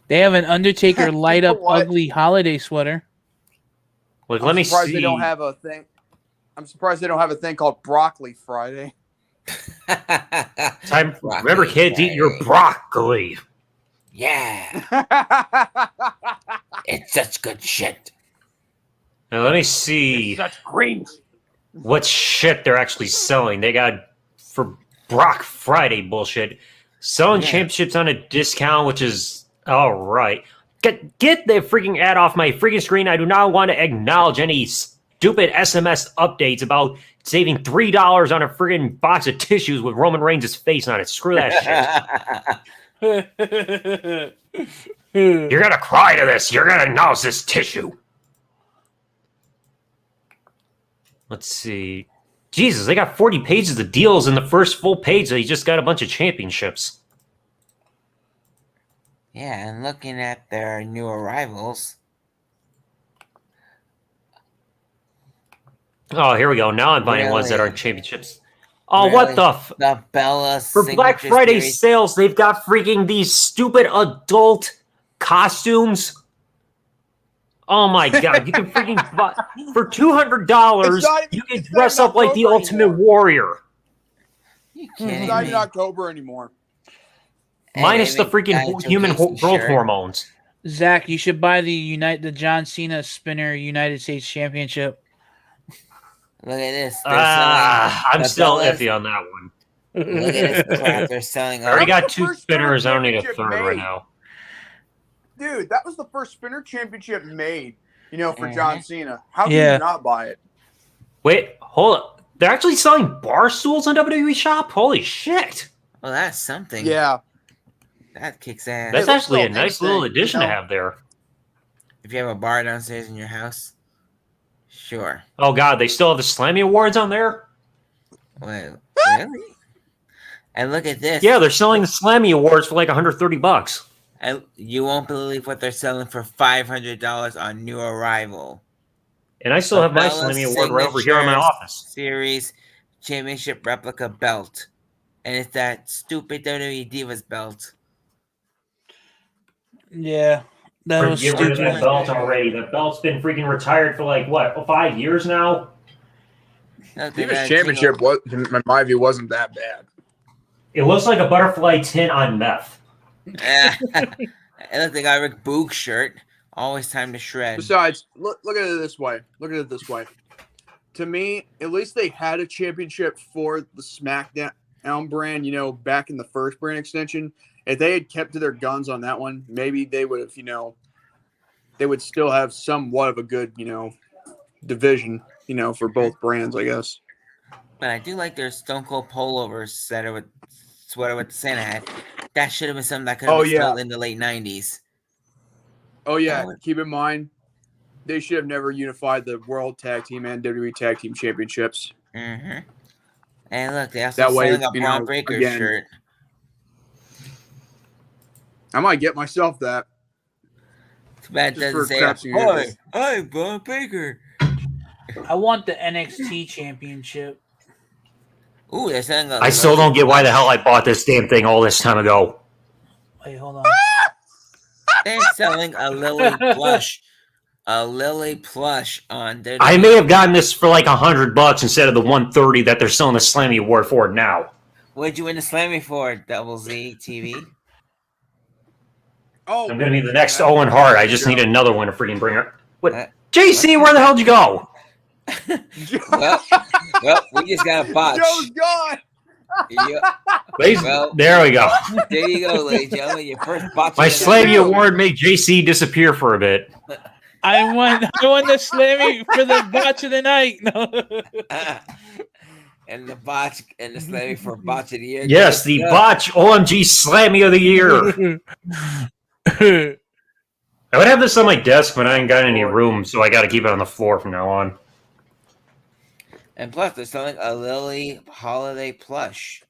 They have an Undertaker light up What? ugly holiday sweater. Like, I'm let me surprised see. they don't have a thing. I'm surprised they don't have a thing called Broccoli Friday. Remember, kids, eat your broccoli. Yeah, it's such good shit. Now, let me see Such greens. what shit they're actually selling. They got, for Brock Friday bullshit, selling championships on a discount, which is all right. Get the freaking ad off my freaking screen. I do not want to acknowledge any stupid SMS updates about saving $3 on a friggin' box of tissues with Roman Reigns' face on it. Screw that shit. You're gonna cry to this. You're gonna nose this tissue. Let's see. Jesus, they got 40 pages of deals in the first full page, so he just got a bunch of championships. Yeah, and looking at their new arrivals. Oh, here we go. Now I'm finding ones that aren't championships. Oh, Really? what the The Bella For Black Signature Friday Series. sales, they've got freaking these stupid adult costumes. Oh my god, you can freaking buy for $200, you can dress up like the Ultimate Warrior. You It's kidding not me? even October anymore. And Minus they the freaking got a human Gacy growth shirt. hormones. Zach, you should buy the John Cena Spinner United States Championship. Look at this. They're selling I'm the still Bellas. iffy on that one. Look at this crap. They're selling. I already That got was the 2 first spinners. I don't need a championship third right made. now. Dude, that was the first spinner championship made, for Mhm. John Cena. How can Yeah. you not buy it? Wait, hold up. They're actually selling bar stools on WWE Shop? Holy shit. Well, that's something. Yeah. That kicks ass. That's Hey, actually a look, nice little anything, addition to have there. If you have a bar downstairs in your house, sure. Oh god, they still have the Slammy Awards on there? Wait, really? And look at this. Yeah, they're selling the Slammy Awards for like $130. And you won't believe what they're selling for $500 on new arrival. And I still have my Bella Slammy Award right over here in my Signature office. Series Championship replica belt. And it's that stupid WWE Divas belt. Yeah, that was Get rid of that stupid. belt already. The belt's been freaking retired for like, what, 5 years now? Look, they Divas got a championship, in my view, wasn't that bad. It looks like a butterfly tin on meth. And look, they got a Rick Boog shirt. Always time to shred. Besides, look at it this way. Look at it this way. To me, at least they had a championship for the SmackDown brand, back in the first brand extension. If they had kept to their guns on that one, maybe they would have, they would still have somewhat of a good, division, for both brands, I guess. But I do like their Stone Cold pullover sweater with the Santa hat. That should have been something that could have been sold in the late 90s. Oh, yeah. Keep in mind, they should have never unified the World Tag Team and WWE Tag Team Championships. Mm-hmm. And look, they also That way, selling a Braun Breaker again, shirt. I might get myself that. Too bad it Just doesn't for say, crapsy reasons. hi, Braun Breaker. I want the NXT Championship. Ooh, they're selling I still don't get why the hell I bought this damn thing all this time ago. Wait, hold on. They're selling a Lily plush. A Lily plush on their. I may have gotten this for like $100 instead of the $130 that they're selling the Slammy Award for now. What'd you win the Slammy for, Double Z TV? Oh, I'm gonna be the next Owen Hart. I just need another one to freaking bring her. What? JC, where the hell did you go? well, we just got a botch. Joe's gone. Ladies, Well, there we go. There you go, ladies and gentlemen. Your first botch. My of the Slammy night. Award made JC disappear for a bit. I won the Slammy for the botch of the night. No. And the botch and the Slammy for botch of the year. Yes, the botch OMG Slammy of the year. I would have this on my desk, but I ain't got any room, so I got to keep it on the floor from now on. And plus, they're selling a Lily holiday plush.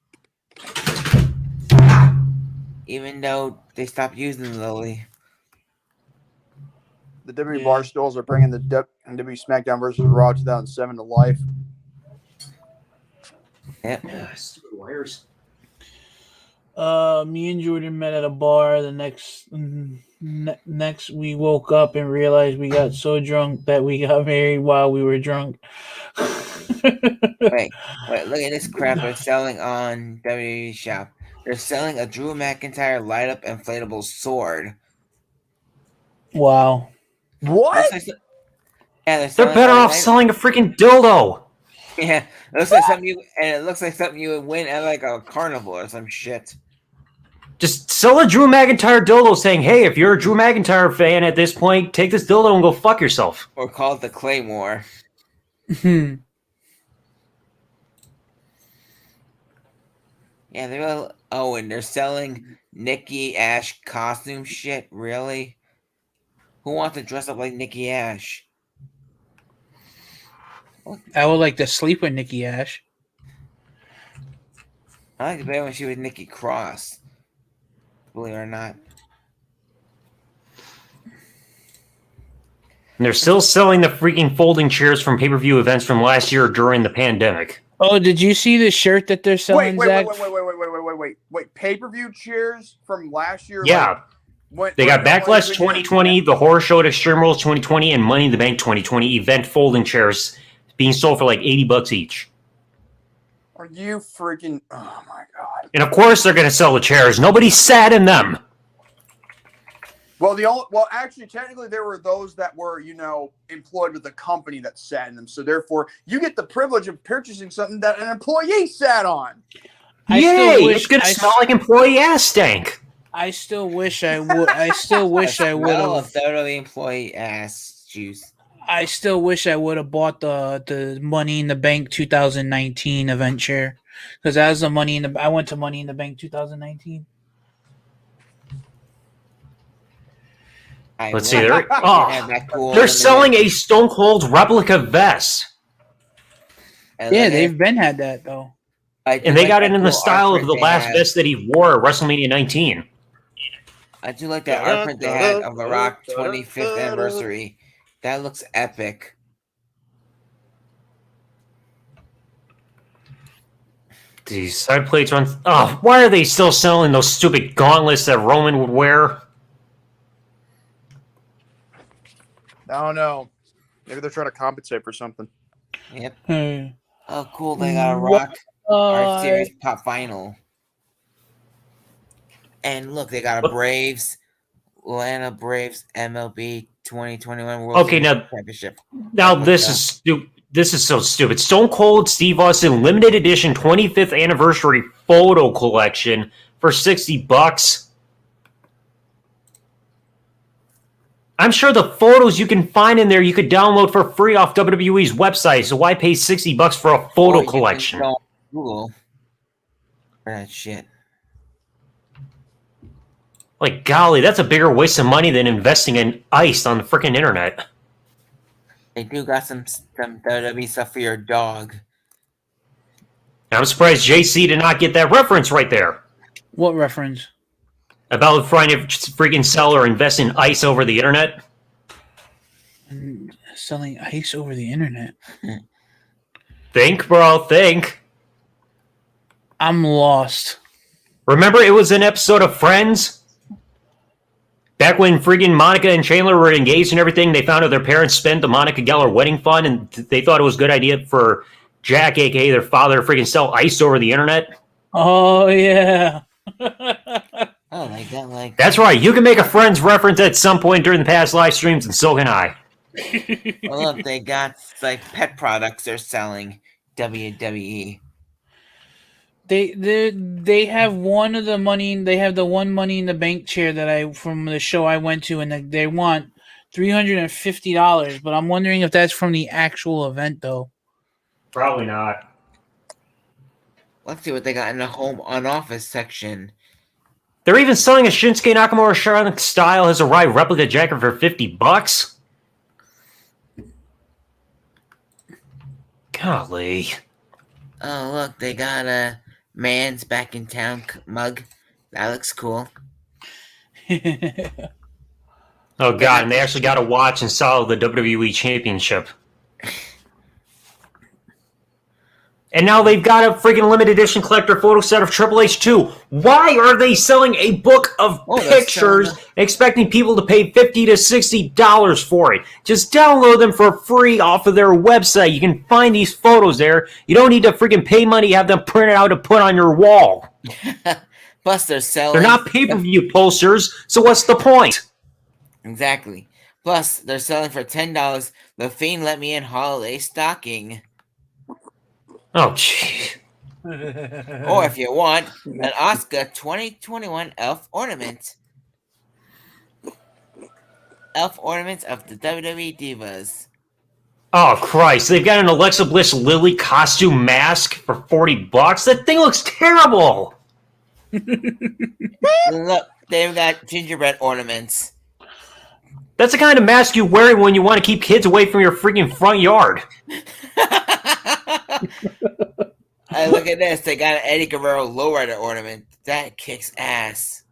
Even though they stopped using Lily. The WWE Bar Stools are bringing the WWE SmackDown versus Raw 2007 to life. Yep. Stupid wires. Me and Jordan met at a bar. The next we woke up and realized we got so drunk that we got married while we were drunk. Wait, look at this crap they're selling on WWE Shop. They're selling a Drew McIntyre light-up inflatable sword. Wow. What? Yeah, They're better off selling a freaking dildo. Yeah, it looks like something you would win at like a carnival or some shit. Just sell a Drew McIntyre dildo saying, hey, if you're a Drew McIntyre fan at this point, take this dildo and go fuck yourself. Or call it the Claymore. Yeah, they will. Oh, and they're selling Nikki Ash costume shit. Really? Who wants to dress up like Nikki Ash? I would like to sleep with Nikki Ash. I liked it better when she was Nikki Cross. Believe it or not. And they're still selling the freaking folding chairs from pay-per-view events from last year during the pandemic. Oh, did you see the shirt that they're selling, Zach? Wait. Pay-per-view cheers from last year? Yeah. They got Backlash 2020, the Horror Show at Extreme Rules 2020, and Money in the Bank 2020 event folding chairs being sold for like $80 each. Are you freaking... Oh, my God. And of course they're going to sell the chairs. Nobody sat in them. Well, actually, technically, there were those that were, employed with the company that sat in them. So, therefore, you get the privilege of purchasing something that an employee sat on. Yay! It's going to smell like employee ass stank. I still wish I would. I still wish I would have. Thoroughly employee ass juice. I still wish I would have bought the Money in the Bank 2019 event chair, because that was the Money in the. I went to Money in the Bank 2019. Let's see. They're selling a Stone Cold replica vest. Yeah, they've been had that though. And they got it in the style of the last vest that he wore at WrestleMania 19. I do like that art print they had of the Rock 25th anniversary. That looks epic. These side plates on. Oh, why are they still selling those stupid gauntlets that Roman would wear? I don't know. Maybe they're trying to compensate for something. Yep. Hmm. Oh, cool. They got a Rock Art Series Pop Vinyl. And look, they got a Braves, Atlanta Braves MLB 2021 World Series Championship. Now this is stupid. This is so stupid. Stone Cold Steve Austin limited edition 25th anniversary photo collection for $60. I'm sure the photos you can find in there you could download for free off WWE's website. So why pay $60 for a photo collection? Google for that shit. Like, golly, that's a bigger waste of money than investing in ice on the freaking internet. They do got some WWE stuff for your dog. I'm surprised JC did not get that reference right there. What reference? About trying to freaking sell or invest in ice over the internet? Selling ice over the internet? Think, bro, think. I'm lost. Remember it was an episode of Friends? Back when friggin' Monica and Chandler were engaged and everything, they found out their parents spent the Monica Geller wedding fund, and they thought it was a good idea for Jack, a.k.a. their father, to friggin' sell ice over the internet. Oh, yeah. Oh, like that, like... That's right. You can make a Friends reference at some point during the past live streams, and so can I. Well, look, they got, like, pet products they're selling. WWE. They have one of the money. They have the one Money in the Bank chair that from the show I went to, and they want $350. But I'm wondering if that's from the actual event, though. Probably not. Let's see what they got in the home on office section. They're even selling a Shinsuke Nakamura Charlotte style has arrived replica jacket for $50. Golly. Oh, look, they got a Man's Back in Town mug. That looks cool. Oh, God, and they actually got a watch and saw the WWE Championship. And now they've got a freaking limited edition collector photo set of Triple H too. Why are they selling a book of pictures expecting people to pay $50 to $60 for it? Just download them for free off of their website. You can find these photos there. You don't need to freaking pay money to have them printed out to put on your wall. Plus they're selling... They're not pay-per-view posters, so what's the point? Exactly. Plus, they're selling for $10 The Fiend Let Me In Holiday Stocking. Oh, gee. Or if you want, an Oscar 2021 Elf Ornament. Elf Ornaments of the WWE Divas. Oh Christ! They've got an Alexa Bliss Lily costume mask for $40. That thing looks terrible. Look, they've got gingerbread ornaments. That's the kind of mask you wear when you want to keep kids away from your freaking front yard. Hey, look at this. They got an Eddie Guerrero lowrider ornament. That kicks ass.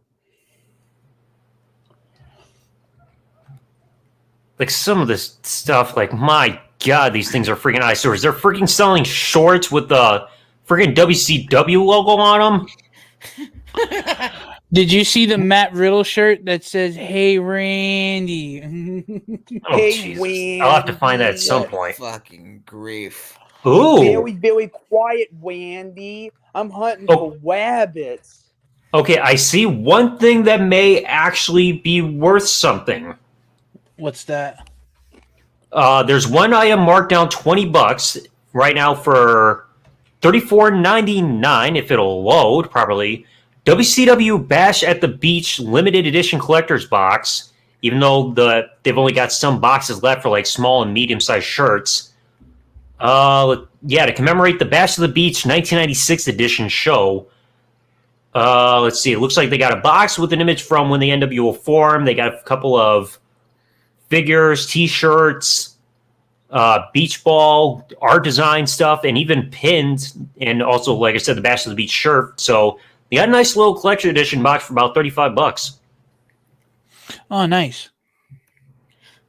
Like some of this stuff, like my God, these things are freaking eyesores. They're freaking selling shorts with the freaking WCW logo on them. Did you see the Matt Riddle shirt that says "Hey Randy"? Oh Hey, Jesus! Wendy. I'll have to find that at some point. Fucking grief. Ooh. Very, very quiet, Wendy. I'm hunting for rabbits. Okay, I see one thing that may actually be worth something. What's that? There's one item marked down $20 right now for $34.99 if it'll load properly. WCW Bash at the Beach limited edition collector's box. Even though they've only got some boxes left for like small and medium sized shirts. Yeah, to commemorate the Bash at the Beach 1996 edition show. Let's see. It looks like they got a box with an image from when the NWO formed. They got a couple of figures, T-shirts, beach ball, art design stuff, and even pins. And also, like I said, the Bash of the Beach shirt. So they got a nice little collection edition box for about $35. Oh, nice.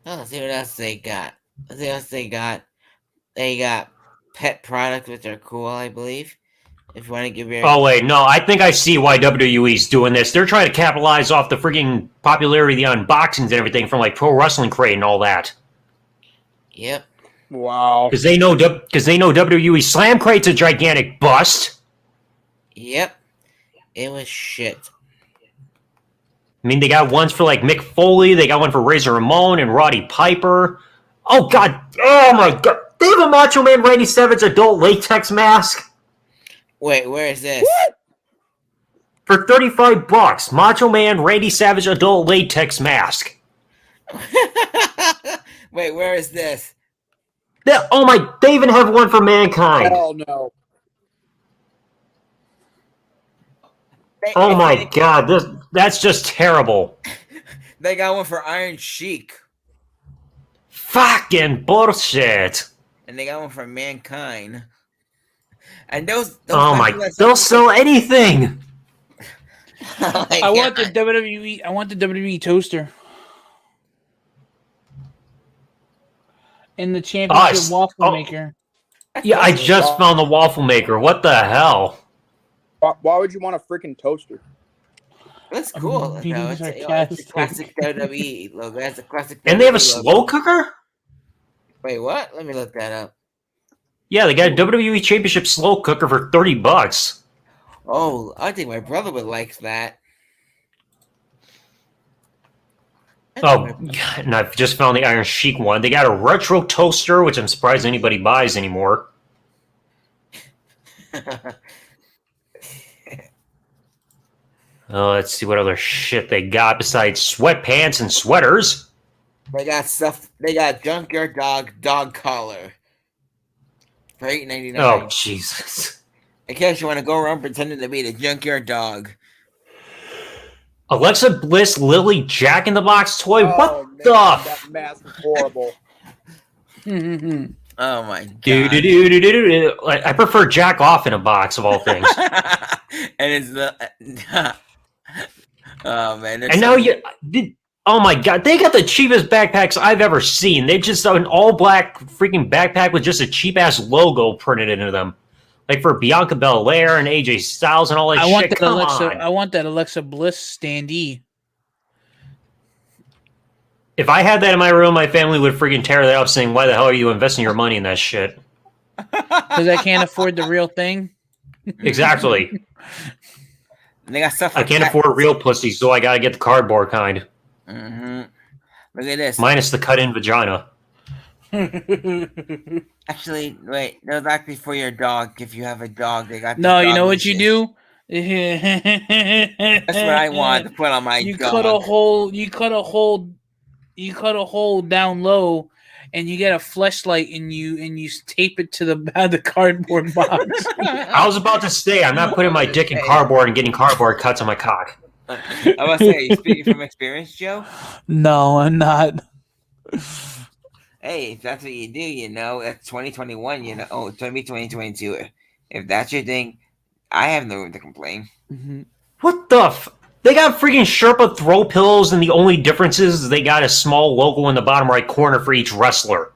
Oh, let's see what else they got. Let's see what else they got. They got pet products, which are cool, I believe. If you want to give your... Oh, wait, no, I think I see why WWE's doing this. They're trying to capitalize off the freaking popularity of the unboxings and everything from, like, Pro Wrestling Crate and all that. Yep. Wow. Because they know WWE Slam Crate's a gigantic bust. Yep. It was shit. I mean, they got ones for, like, Mick Foley. They got one for Razor Ramon and Roddy Piper. Oh, God. Oh, my God. They have a Macho Man Randy Savage adult latex mask. Wait, where is this? For $35, Macho Man Randy Savage adult latex mask. Wait, where is this? They even have one for Mankind. Hell no. Oh my God, that's just terrible. They got one for Iron Sheik. Fucking bullshit. And they got one for Mankind. And those Oh my, they'll sell anything. Oh my I want the God. WWE. I want the WWE toaster. And the championship waffle maker. Yeah, I just found the waffle maker. What the hell? Why would you want a freaking toaster? That's cool. being No, it's a sarcastic. classic WWE logo. That's a classic. And they have a WWE logo. slow cooker? Wait, what? Let me look that up. Yeah, they got a WWE Championship slow cooker for $30. Oh, I think my brother would like that. Oh, God, and I've just found the Iron Sheik one. They got a retro toaster, which I'm surprised anybody buys anymore. Let's see what other shit they got besides sweatpants and sweaters. They got stuff. They got Junkyard dog collar for $8.99. Oh, Jesus. In case you want to go around pretending to be the Junkyard Dog. Alexa Bliss Lily Jack in the Box toy? Oh, What the that mask is horrible. Oh my God. do. I prefer Jack Off in a box of all things. And it's the. Oh man. And now oh my God, they got the cheapest backpacks I've ever seen. They just an all black freaking backpack with just a cheap ass logo printed into them. Like for Bianca Belair and AJ Styles and all that I shit. want that Come Alexa. on. I want that Alexa Bliss standee. If I had that in my room, my family would freaking tear that up saying, why the hell are you investing your money in that shit? Because I can't afford the real thing. Exactly. And they got stuff. I can't afford real pussy, so I gotta get the cardboard kind. Mm-hmm. Look at this. Minus the cut-in vagina. Actually, wait. That was actually for your dog. If you have a dog, they got. No, the you dog know what you leashes. do? That's what I wanted to put on my You dog. cut a hole. You cut a hole. You cut a hole down low, and you get a fleshlight and you tape it to the cardboard box. I was about to say, I'm not putting my dick in cardboard and getting cardboard cuts on my cock. I was say, you speaking from experience, Joe? No, I'm not. Hey, if that's what you do, it's 2021, oh, it's going to be 2022. If that's your thing, I have no room to complain. Mm-hmm. What the They got freaking Sherpa throw pillows, and the only difference is they got a small logo in the bottom right corner for each wrestler.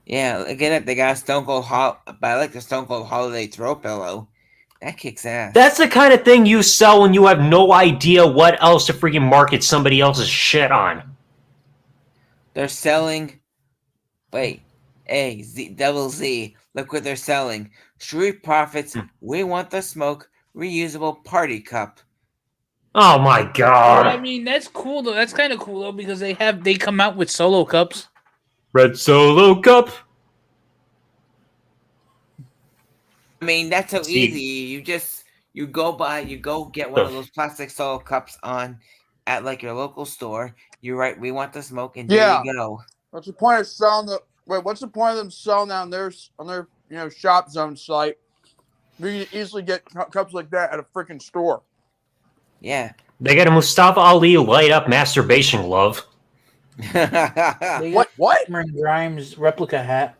Yeah, look at it. They got but I like the Stone Cold Holiday throw pillow. That kicks ass. That's the kind of thing you sell when you have no idea what else to freaking market somebody else's shit on. They're selling... Wait. Hey, Double Z. Look what they're selling. Street Profits, We Want the Smoke, reusable party cup. Oh my god. Well, I mean, that's cool though. That's kind of cool though because they come out with solo cups. Red Solo Cup. I mean, that's so easy. You go get one of those plastic solo cups at like your local store. You write, "We want the smoke," and there you go. What's the point of selling what's the point of them selling on their Shop Zone site? We can easily get cups like that at a freaking store. Yeah. They got a Mustafa Ali light up masturbation glove. What? Cameron Grimes replica hat.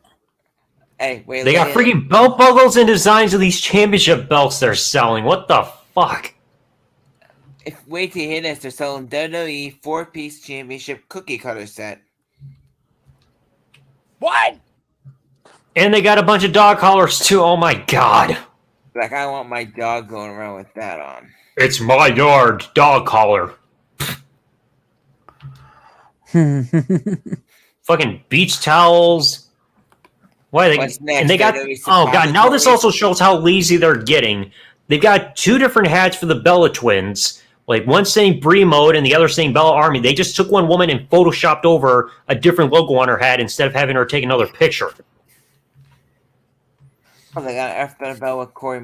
Hey, wait. They got freaking belt buckles and designs of these championship belts they're selling. What the fuck? Wait till you hear this. They're selling WWE 4-piece championship cookie cutter set. What? And they got a bunch of dog collars too. Oh my god. Like, I want my dog going around with that on. It's my yard, dog collar. Fucking beach towels. Why they? What's next? And they got. Oh god! Now this also shows how lazy they're getting. They've got two different hats for the Bella Twins. Like one saying Bree Mode and the other saying Bella Army. They just took one woman and photoshopped over a different logo on her hat instead of having her take another picture. Oh, they got after the bell with Corey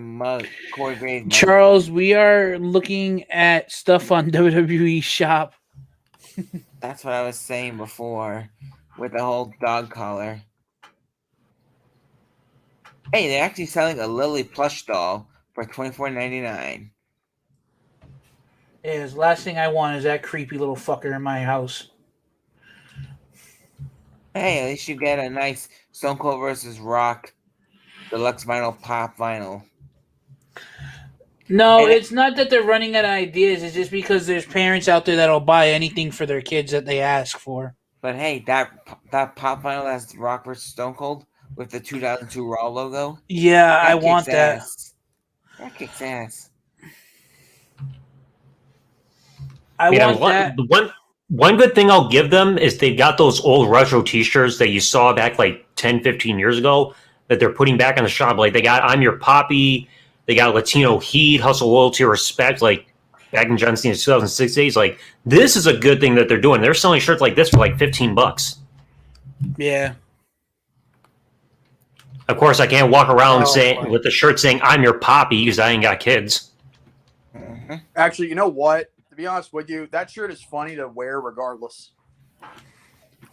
Graves. Charles, we are looking at stuff on WWE Shop. That's what I was saying before with the whole dog collar. Hey, they're actually selling a Lily plush doll for $24.99. Yeah, the last thing I want is that creepy little fucker in my house. Hey, at least you get a nice Stone Cold vs. Rock deluxe vinyl pop vinyl. No, it's not that they're running out of ideas. It's just because there's parents out there that'll buy anything for their kids that they ask for. But hey, that pop vinyl that's Rock vs. Stone Cold with the 2002 Raw logo. Yeah, I want that. That kicks ass. I want that. One good thing I'll give them is they've got those old retro t-shirts that you saw back like 10, 15 years ago that they're putting back in the shop. Like they got I'm Your Poppy, they got Latino Heat, Hustle, Loyalty, Respect, like back in John Cena's 2006 days. Like this is a good thing that they're doing. They're selling shirts like this for like $15. Yeah. Of course, I can't walk around with the shirt saying I'm Your Poppy because I ain't got kids. Mm-hmm. Actually, you know what? To be honest with you, that shirt is funny to wear regardless.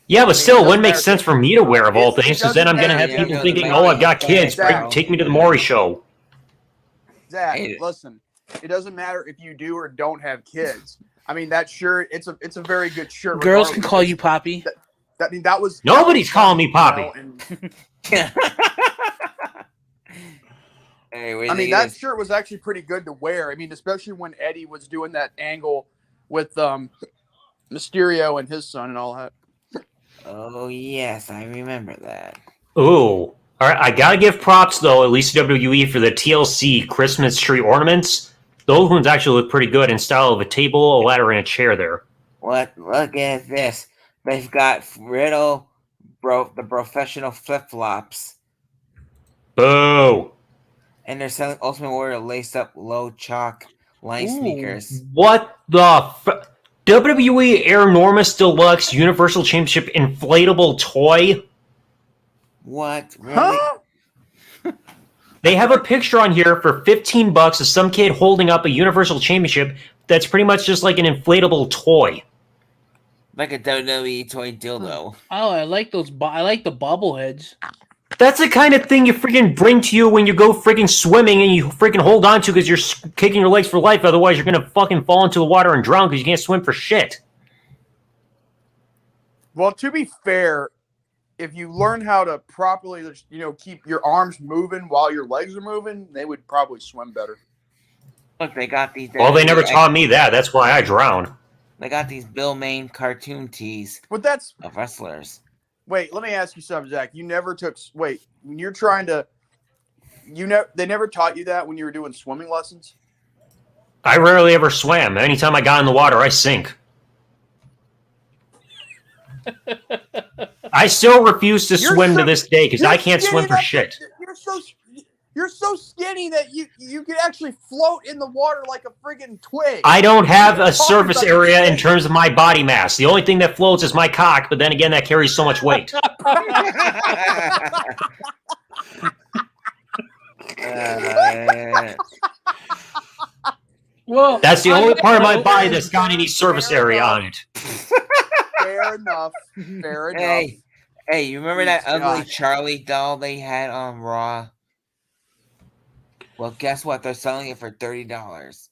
Yeah, but still, it wouldn't make sense for me to wear of all things, because then I'm going to have people thinking, oh, I've got kids, take me to the Maury show. Zach, listen, it doesn't matter if you do or don't have kids. I mean, that shirt, it's a very good shirt. Girls can call you Poppy. That was... Nobody's calling me Poppy. I mean, that shirt was actually pretty good to wear. I mean, especially when Eddie was doing that angle with Mysterio and his son and all that. Oh, yes, I remember that. Ooh. All right, I got to give props, though, at least WWE, for the TLC Christmas tree ornaments. Those ones actually look pretty good in style of a table, a ladder, and a chair there. What? Look at this. They've got Riddle, the professional flip-flops. Boo. And they're selling Ultimate Warrior lace-up low chalk line sneakers. What the... WWE Air Enormous Deluxe Universal Championship inflatable toy? What? Really? Huh? They have a picture on here for $15 of some kid holding up a Universal Championship that's pretty much just like an inflatable toy. Like a WWE toy dildo. Oh, I like those. I like the bobbleheads. That's the kind of thing you freaking bring to you when you go freaking swimming and you freaking hold on to because you're kicking your legs for life. Otherwise, you're gonna fucking fall into the water and drown because you can't swim for shit. Well, to be fair, if you learn how to properly, keep your arms moving while your legs are moving, they would probably swim better. Look, they got these. Well, they never taught me that. That's why I drowned. They got these Bill Main cartoon tees But that's of wrestlers. wait. Let me ask you something, Zach. You never took when you're trying to. They never taught you that when you were doing swimming lessons. I rarely ever swam. Anytime I got in the water, I sink. I still refuse to swim to this day because I can't swim for shit. You're so skinny that you could actually float in the water like a friggin' twig. I don't have a surface area in terms of my body mass. The only thing that floats is my cock, but then again, that carries so much weight. Well, that's the only part of my body that's got any surface area on it. Fair enough. Fair enough. Hey, you remember that ugly Charlie doll they had on Raw? Well, guess what? They're selling it for $30.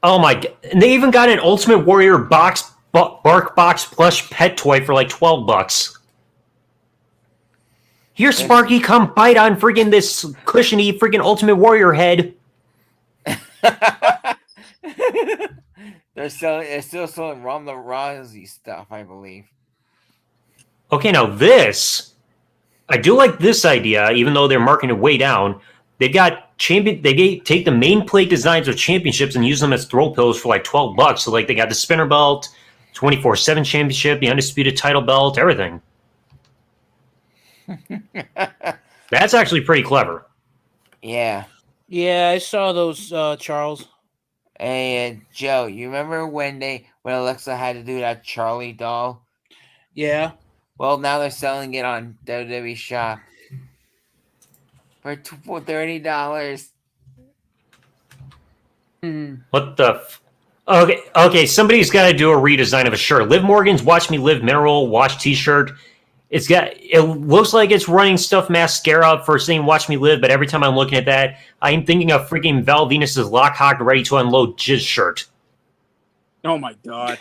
Oh my god! And they even got an Ultimate Warrior Bark Box plush pet toy for like $12. Here, Sparky, come bite on friggin' this cushiony friggin' Ultimate Warrior head. They're still selling Ronda Rousey stuff, I believe. Okay, now this, I do like this idea, even though they're marking it way down. They've got they take the main plate designs of championships and use them as throw pillows for like $12. So like they got the spinner belt, 24/7 championship, the undisputed title belt, everything. That's actually pretty clever. Yeah. Yeah, I saw those, Charles. Hey, Joe, you remember when Alexa had to do that Charlie doll? Yeah. Well, now they're selling it on WWE Shop for $30. What the? Okay. Somebody's got to do a redesign of a shirt. Liv Morgan's "Watch Me Live" mineral wash T-shirt. It looks like it's running stuff mascara for saying "Watch Me Live," but every time I'm looking at that, I'm thinking of freaking Val Venus's Lockhawk Ready to Unload Jizz shirt. Oh my god.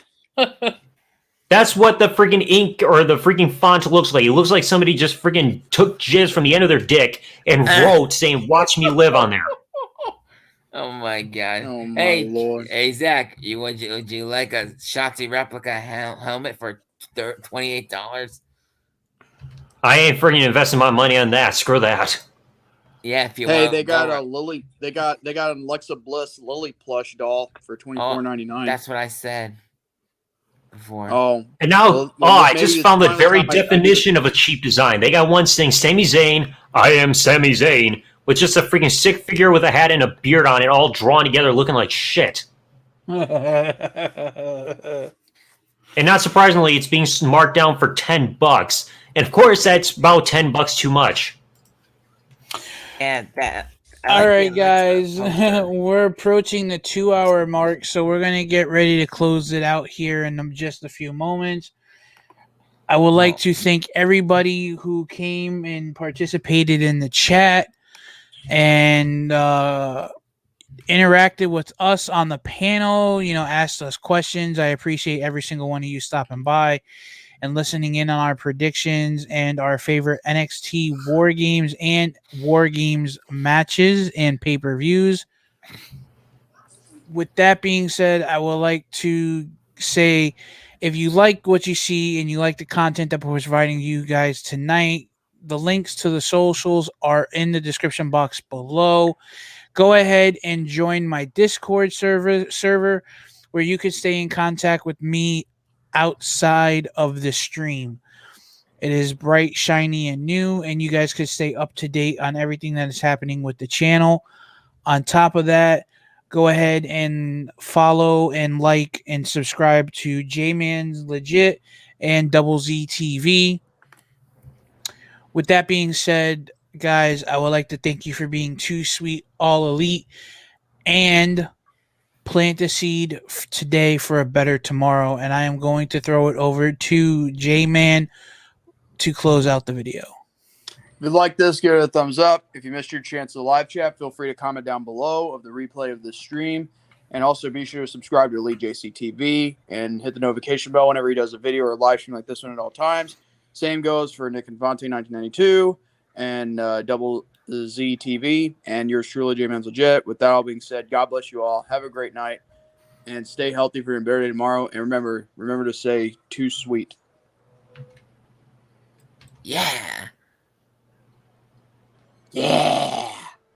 That's what the freaking ink or the freaking font looks like. It looks like somebody just freaking took jizz from the end of their dick and wrote saying "Watch Me Live" on there. Oh my god! Oh my lord! Hey Zach, would you like a Shotzi replica helmet for $28? I ain't freaking investing my money on that. Screw that. Yeah, if you Hey, want. they got a Lily. They got an Alexa Bliss Lily plush doll for $24.99. That's what I said before. Oh, and now, I just found the very definition of a cheap design. They got one saying Sami Zayn, I am Sami Zayn, with just a freaking sick figure with a hat and a beard on it, all drawn together, looking like shit. And not surprisingly, it's being marked down for $10. And of course, that's about $10 too much. And that. All right, guys, we're approaching the 2-hour mark, so we're going to get ready to close it out here in just a few moments. I would like to thank everybody who came and participated in the chat and interacted with us on the panel, asked us questions. I appreciate every single one of you stopping by and listening in on our predictions and our favorite NXT WarGames and WarGames matches and pay-per-views. With that being said, I would like to say, if you like what you see and you like the content that we're providing you guys tonight, the links to the socials are in the description box below. Go ahead and join my Discord server where you can stay in contact with me outside of the stream. It is bright, shiny, and new, and you guys could stay up to date on everything that is happening with the channel. On top of that, go ahead and follow and like and subscribe to J-Man's Legit and Double Z TV. With that being said, guys, I would like to thank you for being too sweet, all elite, and plant the seed today for a better tomorrow, and I am going to throw it over to J-Man to close out the video. If you like this, give it a thumbs up. If you missed your chance to live chat, feel free to comment down below of the replay of this stream. And also be sure to subscribe to EliteJC TV and hit the notification bell whenever he does a video or a live stream like this one at all times. Same goes for Nick and Vontae 1992 and Double Z TV and yours truly, J-Man's Legit. With that all being said, God bless you all. Have a great night and stay healthy for your better day tomorrow. And remember to say too sweet. Yeah. Yeah.